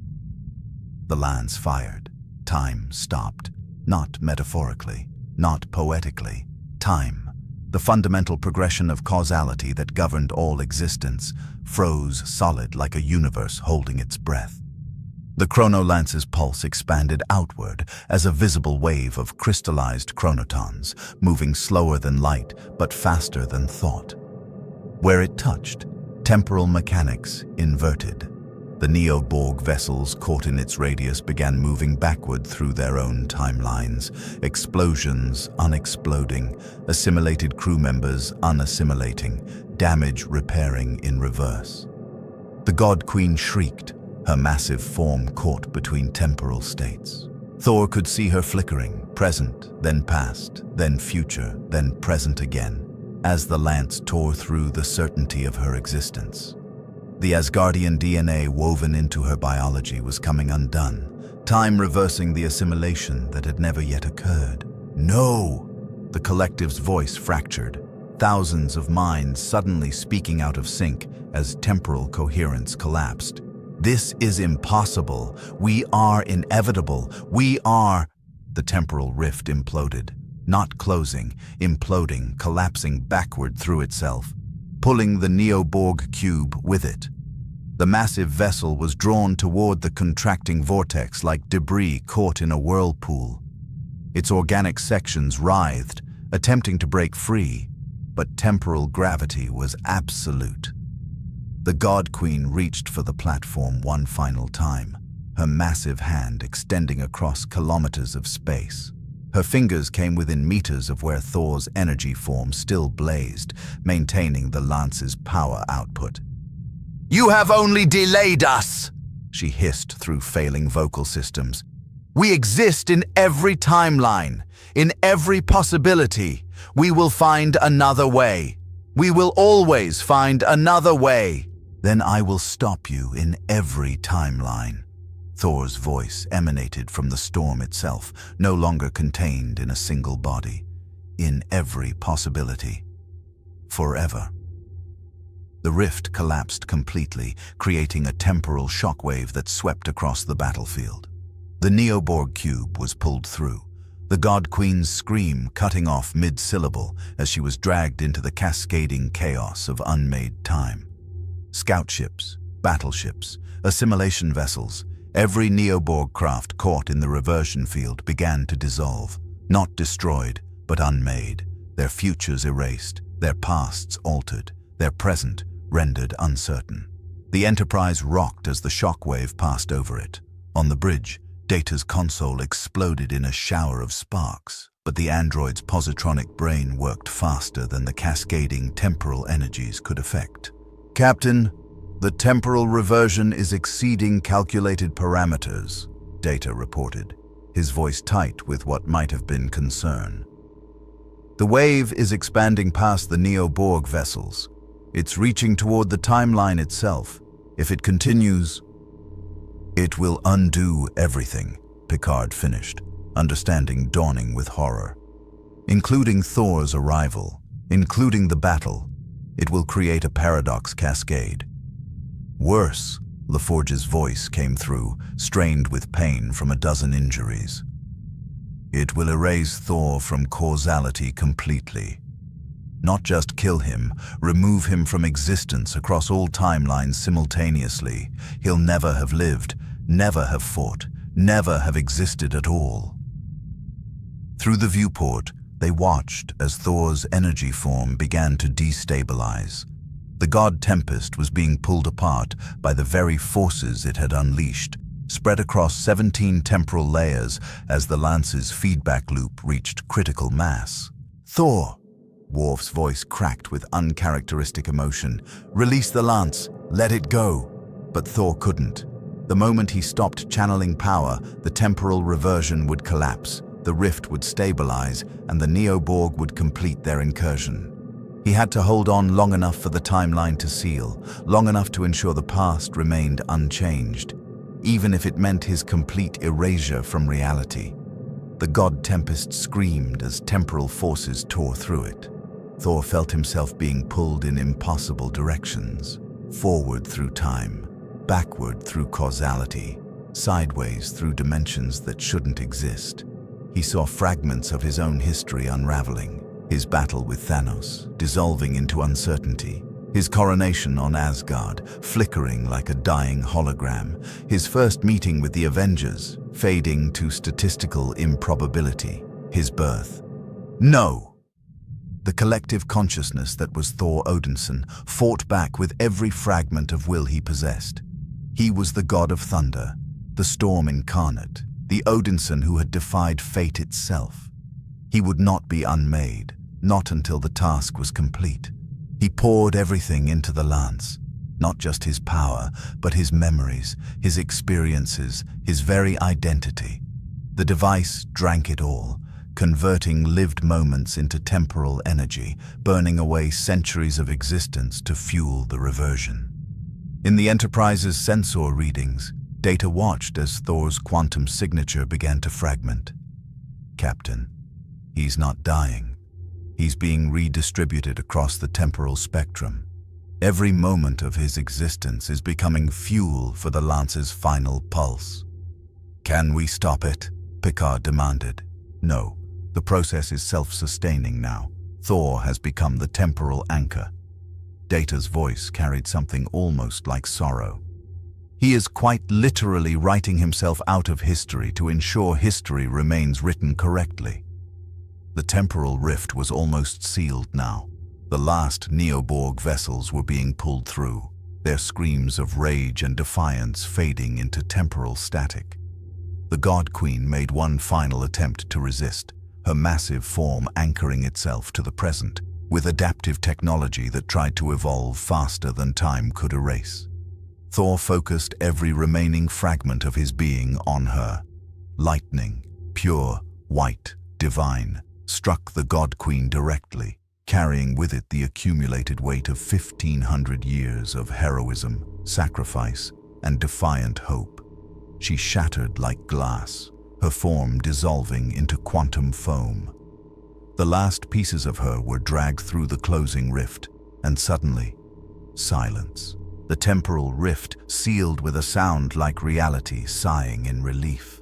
The lance fired. Time stopped. Not metaphorically, not poetically. Time, the fundamental progression of causality that governed all existence, froze solid like a universe holding its breath. The Chronolance's pulse expanded outward as a visible wave of crystallized chronotons, moving slower than light but faster than thought. Where it touched, temporal mechanics inverted. The Neo-Borg vessels caught in its radius began moving backward through their own timelines, explosions unexploding, assimilated crew members unassimilating, damage repairing in reverse. The God Queen shrieked, her massive form caught between temporal states. Thor could see her flickering, present, then past, then future, then present again, as the lance tore through the certainty of her existence. The Asgardian DNA woven into her biology was coming undone, time reversing the assimilation that had never yet occurred. "No!" The collective's voice fractured, thousands of minds suddenly speaking out of sync as temporal coherence collapsed. "This is impossible. We are inevitable. We are—" The temporal rift imploded, not closing, imploding, collapsing backward through itself, pulling the Neoborg cube with it. The massive vessel was drawn toward the contracting vortex like debris caught in a whirlpool. Its organic sections writhed, attempting to break free, but temporal gravity was absolute. The God Queen reached for the platform one final time, her massive hand extending across kilometers of space. Her fingers came within meters of where Thor's energy form still blazed, maintaining the lance's power output. "You have only delayed us," she hissed through failing vocal systems. "We exist in every timeline, in every possibility. We will find another way. We will always find another way. Then I will stop you in every timeline." Thor's voice emanated from the storm itself, no longer contained in a single body. In every possibility. Forever. The rift collapsed completely, creating a temporal shockwave that swept across the battlefield. The Neoborg cube was pulled through, the God Queen's scream cutting off mid-syllable as she was dragged into the cascading chaos of unmade time. Scout ships, battleships, assimilation vessels, every Neoborg craft caught in the reversion field began to dissolve, not destroyed, but unmade, their futures erased, their pasts altered, their present rendered uncertain. The Enterprise rocked as the shockwave passed over it. On the bridge, Data's console exploded in a shower of sparks, but the android's positronic brain worked faster than the cascading temporal energies could affect. "Captain, the temporal reversion is exceeding calculated parameters," Data reported, his voice tight with what might have been concern. The wave is expanding past the Neo-Borg vessels. It's reaching toward the timeline itself. If it continues, it will undo everything, Picard finished, understanding dawning with horror. Including Thor's arrival, including the battle, it will create a paradox cascade. Worse, LaForge's voice came through, strained with pain from a dozen injuries. It will erase Thor from causality completely. Not just kill him, remove him from existence across all timelines simultaneously. He'll never have lived, never have fought, never have existed at all. Through the viewport, they watched as Thor's energy form began to destabilize. The god Tempest was being pulled apart by the very forces it had unleashed, spread across 17 temporal layers as the lance's feedback loop reached critical mass. "Thor!" Worf's voice cracked with uncharacteristic emotion. "Release the lance, let it go." But Thor couldn't. The moment he stopped channeling power, the temporal reversion would collapse, the rift would stabilize, and the Neoborg would complete their incursion. He had to hold on long enough for the timeline to seal, long enough to ensure the past remained unchanged, even if it meant his complete erasure from reality. The god Tempest screamed as temporal forces tore through it. Thor felt himself being pulled in impossible directions, forward through time, backward through causality, sideways through dimensions that shouldn't exist. He saw fragments of his own history unraveling, his battle with Thanos dissolving into uncertainty, his coronation on Asgard flickering like a dying hologram, his first meeting with the Avengers fading to statistical improbability, his birth. No! The collective consciousness that was Thor Odinson fought back with every fragment of will he possessed. He was the god of thunder, the storm incarnate, the Odinson who had defied fate itself. He would not be unmade, not until the task was complete. He poured everything into the lance, not just his power, but his memories, his experiences, his very identity. The device drank it all, converting lived moments into temporal energy, burning away centuries of existence to fuel the reversion. In the Enterprise's sensor readings, Data watched as Thor's quantum signature began to fragment. "Captain, he's not dying. He's being redistributed across the temporal spectrum. Every moment of his existence is becoming fuel for the Lance's final pulse." "Can we stop it?" Picard demanded. "No. The process is self-sustaining now. Thor has become the temporal anchor." Data's voice carried something almost like sorrow. "He is quite literally writing himself out of history to ensure history remains written correctly." The temporal rift was almost sealed now. The last Neoborg vessels were being pulled through, their screams of rage and defiance fading into temporal static. The God Queen made one final attempt to resist, her massive form anchoring itself to the present, with adaptive technology that tried to evolve faster than time could erase. Thor focused every remaining fragment of his being on her. Lightning, pure, white, divine, struck the God Queen directly, carrying with it the accumulated weight of 1,500 years of heroism, sacrifice, and defiant hope. She shattered like glass, her form dissolving into quantum foam. The last pieces of her were dragged through the closing rift, and suddenly, silence. The temporal rift sealed with a sound like reality sighing in relief.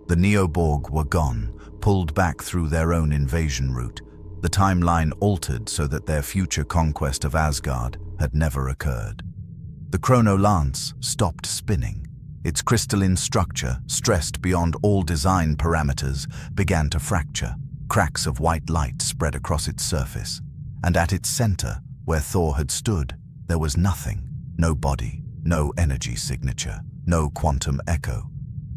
The Neoborg were gone, pulled back through their own invasion route, the timeline altered so that their future conquest of Asgard had never occurred. The Chronolance stopped spinning. Its crystalline structure, stressed beyond all design parameters, began to fracture. Cracks of white light spread across its surface, and at its center, where Thor had stood, there was nothing. No body, no energy signature, no quantum echo.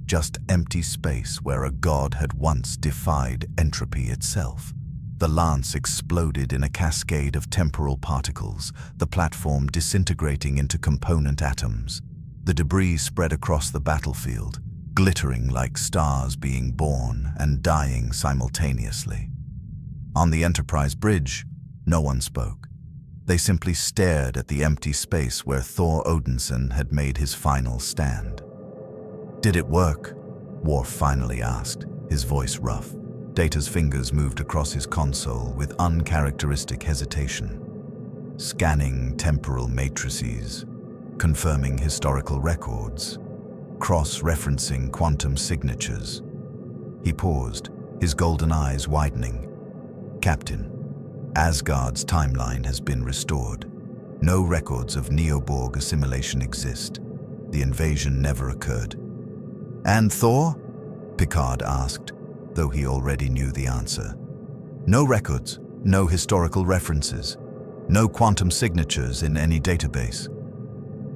Just empty space where a god had once defied entropy itself. The lance exploded in a cascade of temporal particles, the platform disintegrating into component atoms. The debris spread across the battlefield, glittering like stars being born and dying simultaneously. On the Enterprise bridge, no one spoke. They simply stared at the empty space where Thor Odinson had made his final stand. "Did it work?" Worf finally asked, his voice rough. Data's fingers moved across his console with uncharacteristic hesitation, scanning temporal matrices, confirming historical records, cross-referencing quantum signatures. He paused, his golden eyes widening. "Captain, Asgard's timeline has been restored. No records of Neo-Borg assimilation exist. The invasion never occurred." "And Thor?" Picard asked, though he already knew the answer. "No records, no historical references, no quantum signatures in any database."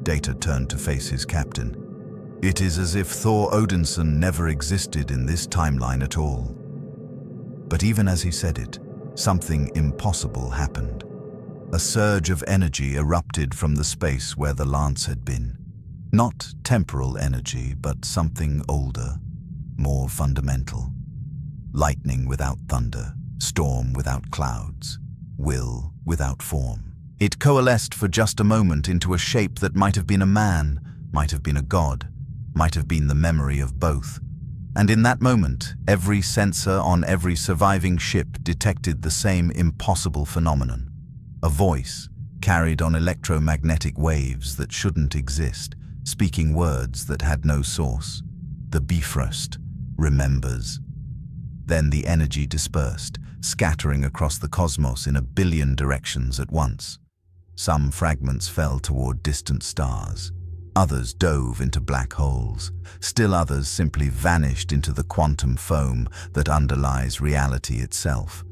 Data turned to face his captain. "It is as if Thor Odinson never existed in this timeline at all." But even as he said it, something impossible happened. A surge of energy erupted from the space where the lance had been. Not temporal energy, but something older, more fundamental. Lightning without thunder, storm without clouds, will without form. It coalesced for just a moment into a shape that might have been a man, might have been a god, might have been the memory of both. And in that moment, every sensor on every surviving ship detected the same impossible phenomenon. A voice, carried on electromagnetic waves that shouldn't exist, speaking words that had no source. The Bifrost remembers. Then the energy dispersed, scattering across the cosmos in a billion directions at once. Some fragments fell toward distant stars. Others dove into black holes. Still others simply vanished into the quantum foam that underlies reality itself.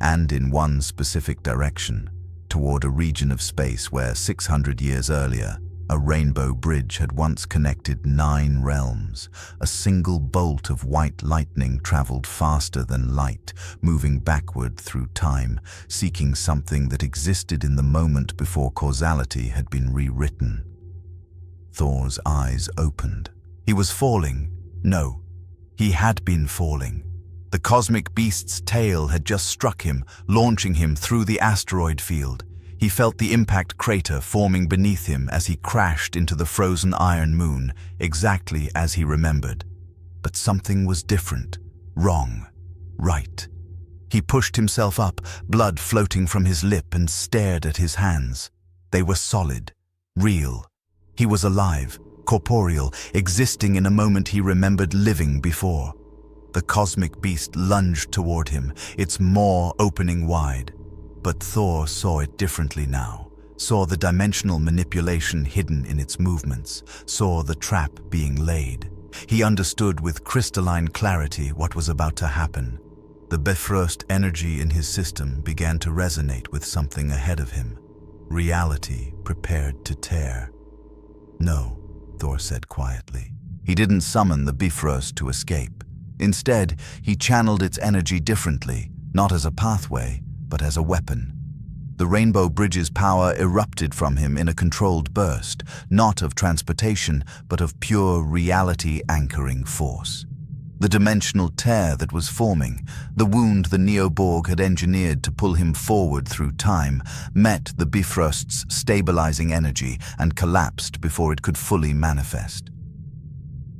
And in one specific direction, toward a region of space where 600 years earlier, a rainbow bridge had once connected 9 realms. A single bolt of white lightning traveled faster than light, moving backward through time, seeking something that existed in the moment before causality had been rewritten. Thor's eyes opened. He was falling. No, he had been falling. The cosmic beast's tail had just struck him, launching him through the asteroid field. He felt the impact crater forming beneath him as he crashed into the frozen iron moon, exactly as he remembered. But something was different, wrong, right. He pushed himself up, blood floating from his lip, and stared at his hands. They were solid, real. He was alive, corporeal, existing in a moment he remembered living before. The cosmic beast lunged toward him, its maw opening wide. But Thor saw it differently now, saw the dimensional manipulation hidden in its movements, saw the trap being laid. He understood with crystalline clarity what was about to happen. The Bifrost energy in his system began to resonate with something ahead of him. Reality prepared to tear. "No," Thor said quietly. He didn't summon the Bifrost to escape. Instead, he channeled its energy differently, not as a pathway, but as a weapon. The Rainbow Bridge's power erupted from him in a controlled burst, not of transportation, but of pure reality-anchoring force. The dimensional tear that was forming, the wound the Neoborg had engineered to pull him forward through time, met the Bifrost's stabilizing energy and collapsed before it could fully manifest.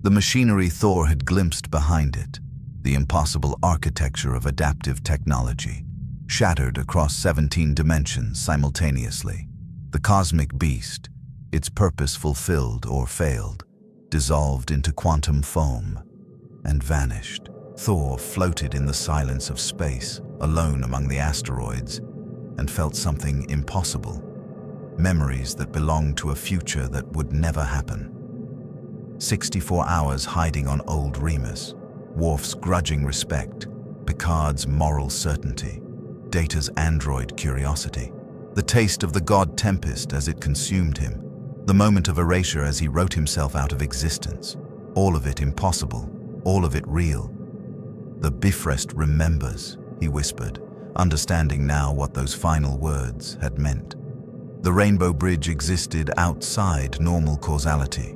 The machinery Thor had glimpsed behind it, the impossible architecture of adaptive technology, shattered across 17 dimensions simultaneously. The cosmic beast, its purpose fulfilled or failed, dissolved into quantum foam and vanished. Thor floated in the silence of space, alone among the asteroids, and felt something impossible. Memories that belonged to a future that would never happen. 64 hours hiding on old Remus, Worf's grudging respect, Picard's moral certainty, Data's android curiosity, the taste of the god Tempest as it consumed him, the moment of erasure as he wrote himself out of existence. All of it impossible, all of it real. "The Bifrost remembers," he whispered, understanding now what those final words had meant. The Rainbow Bridge existed outside normal causality.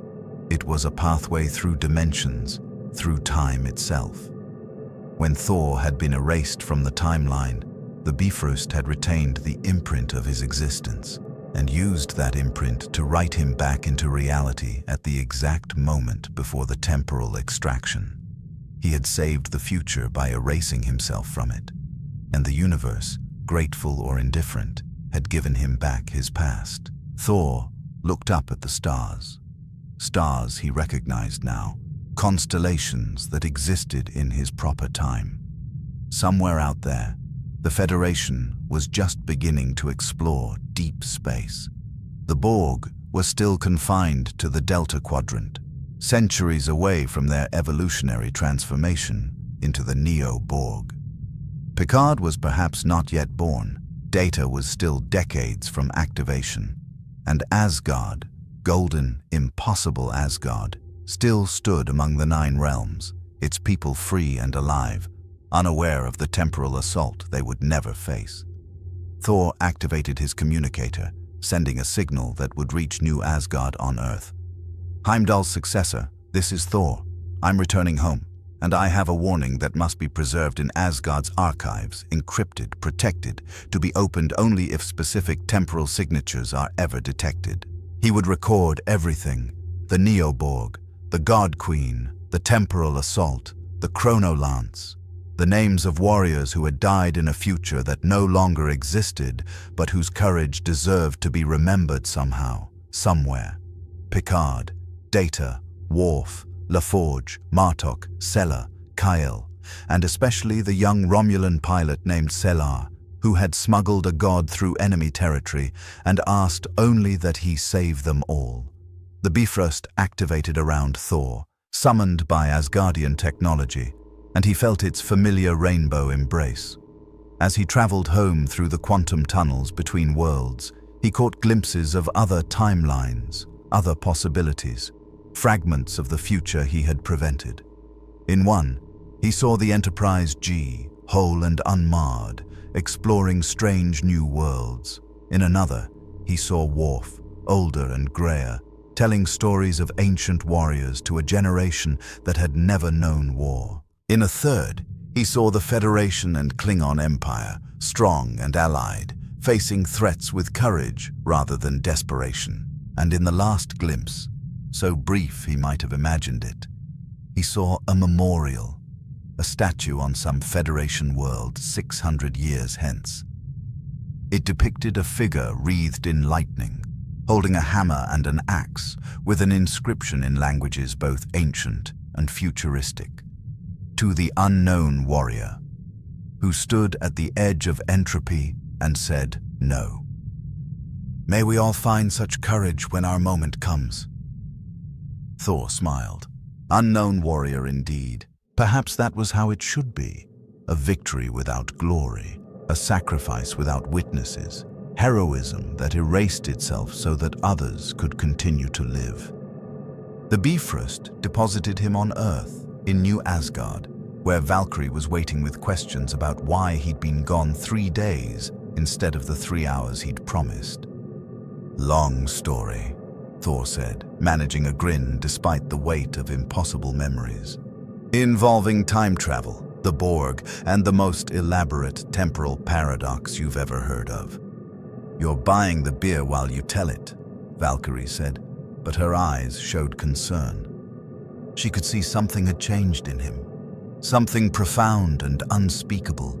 It was a pathway through dimensions, through time itself. When Thor had been erased from the timeline, the Bifrost had retained the imprint of his existence and used that imprint to write him back into reality at the exact moment before the temporal extraction. He had saved the future by erasing himself from it, and the universe, grateful or indifferent, had given him back his past. Thor looked up at the stars. Stars he recognized now, constellations that existed in his proper time. Somewhere out there, the Federation was just beginning to explore deep space. The Borg were still confined to the Delta Quadrant, centuries away from their evolutionary transformation into the Neo-Borg. Picard was perhaps not yet born. Data was still decades from activation. And Asgard, golden, impossible Asgard, still stood among the 9 realms, its people free and alive, unaware of the temporal assault they would never face. Thor activated his communicator, sending a signal that would reach New Asgard on Earth. Heimdall's successor, this is Thor. I'm returning home, and I have a warning that must be preserved in Asgard's archives, encrypted, protected, to be opened only if specific temporal signatures are ever detected. He would record everything: the Neoborg, the God Queen, the temporal assault, the Chronolance, the names of warriors who had died in a future that no longer existed, but whose courage deserved to be remembered somehow, somewhere. Picard, Data, Worf, LaForge, Martok, Sella, Kyle, and especially the young Romulan pilot named Sellar, who had smuggled a god through enemy territory and asked only that he save them all. The Bifrost activated around Thor, summoned by Asgardian technology, and he felt its familiar rainbow embrace. As he traveled home through the quantum tunnels between worlds, he caught glimpses of other timelines, other possibilities, fragments of the future he had prevented. In one, he saw the Enterprise G, whole and unmarred, exploring strange new worlds. In another, he saw Worf, older and grayer, telling stories of ancient warriors to a generation that had never known war. In a third, he saw the Federation and Klingon Empire, strong and allied, facing threats with courage rather than desperation. And in the last glimpse, so brief he might have imagined it, he saw a memorial, a statue on some Federation world 600 years hence. It depicted a figure wreathed in lightning, holding a hammer and an axe, with an inscription in languages both ancient and futuristic. To the unknown warrior, who stood at the edge of entropy and said no. May we all find such courage when our moment comes. Thor smiled. Unknown warrior indeed. Perhaps that was how it should be. A victory without glory, a sacrifice without witnesses, heroism that erased itself so that others could continue to live. The Bifrost deposited him on Earth, in New Asgard, where Valkyrie was waiting with questions about why he'd been gone 3 days instead of the 3 hours he'd promised. Long story, Thor said, managing a grin despite the weight of impossible memories. Involving time travel, the Borg, and the most elaborate temporal paradox you've ever heard of. You're buying the beer while you tell it, Valkyrie said, but her eyes showed concern. She could see something had changed in him, something profound and unspeakable.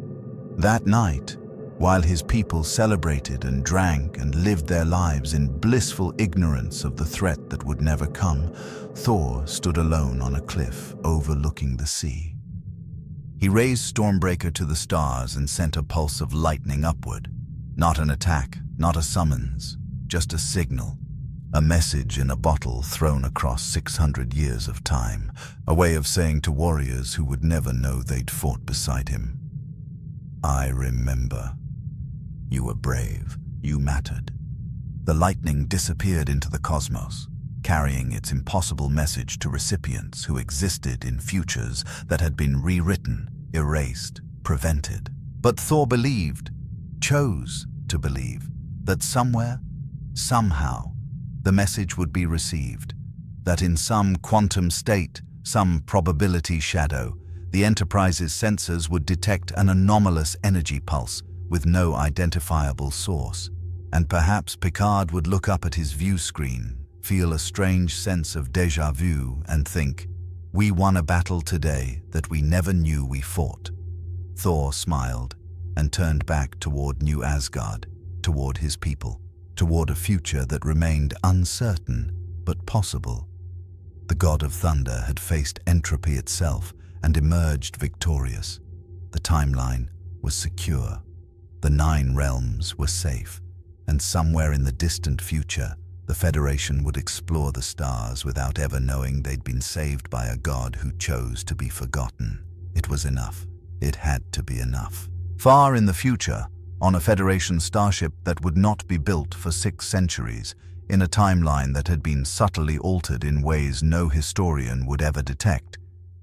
That night, while his people celebrated and drank and lived their lives in blissful ignorance of the threat that would never come, Thor stood alone on a cliff overlooking the sea. He raised Stormbreaker to the stars and sent a pulse of lightning upward. Not an attack, not a summons, just a signal. A message in a bottle thrown across 600 years of time, a way of saying to warriors who would never know they'd fought beside him, I remember. You were brave, you mattered. The lightning disappeared into the cosmos, carrying its impossible message to recipients who existed in futures that had been rewritten, erased, prevented. But Thor believed, chose to believe, that somewhere, somehow, the message would be received, that in some quantum state, some probability shadow. The Enterprise's sensors would detect an anomalous energy pulse with no identifiable source. And perhaps Picard would look up at his view screen, feel a strange sense of déjà vu, and think, "We won a battle today that we never knew we fought." Thor smiled and turned back toward New Asgard, toward his people, toward a future that remained uncertain but possible. The god of thunder had faced entropy itself and emerged victorious. The timeline was secure. The 9 realms were safe, and somewhere in the distant future, the Federation would explore the stars without ever knowing they'd been saved by a god who chose to be forgotten. It was enough. It had to be enough. Far in the future, on a Federation starship that would not be built for 6 centuries, in a timeline that had been subtly altered in ways no historian would ever detect,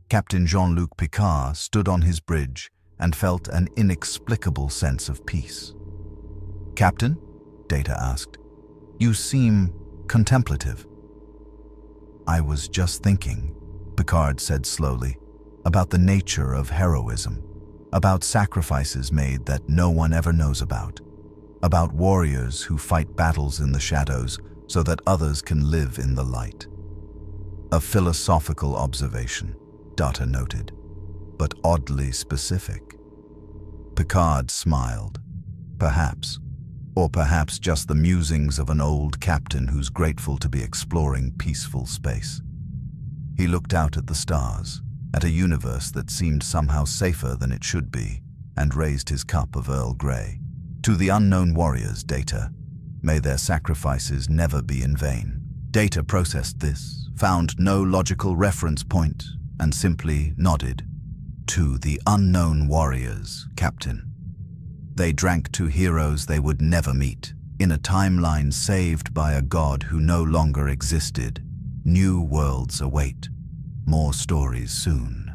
Captain Jean-Luc Picard stood on his bridge and felt an inexplicable sense of peace. "Captain?" Data asked. "You seem contemplative." "I was just thinking," Picard said slowly, "about the nature of heroism, about sacrifices made that no one ever knows about warriors who fight battles in the shadows so that others can live in the light." A philosophical observation, Data noted, but oddly specific. Picard smiled. Perhaps, or perhaps just the musings of an old captain who's grateful to be exploring peaceful space. He looked out at the stars, at a universe that seemed somehow safer than it should be, and raised his cup of Earl Grey. "To the unknown warriors, Data, may their sacrifices never be in vain." Data processed this, found no logical reference point, and simply nodded. "To the unknown warriors, Captain. They drank to heroes they would never meet, in a timeline saved by a god who no longer existed. New worlds await. More stories soon."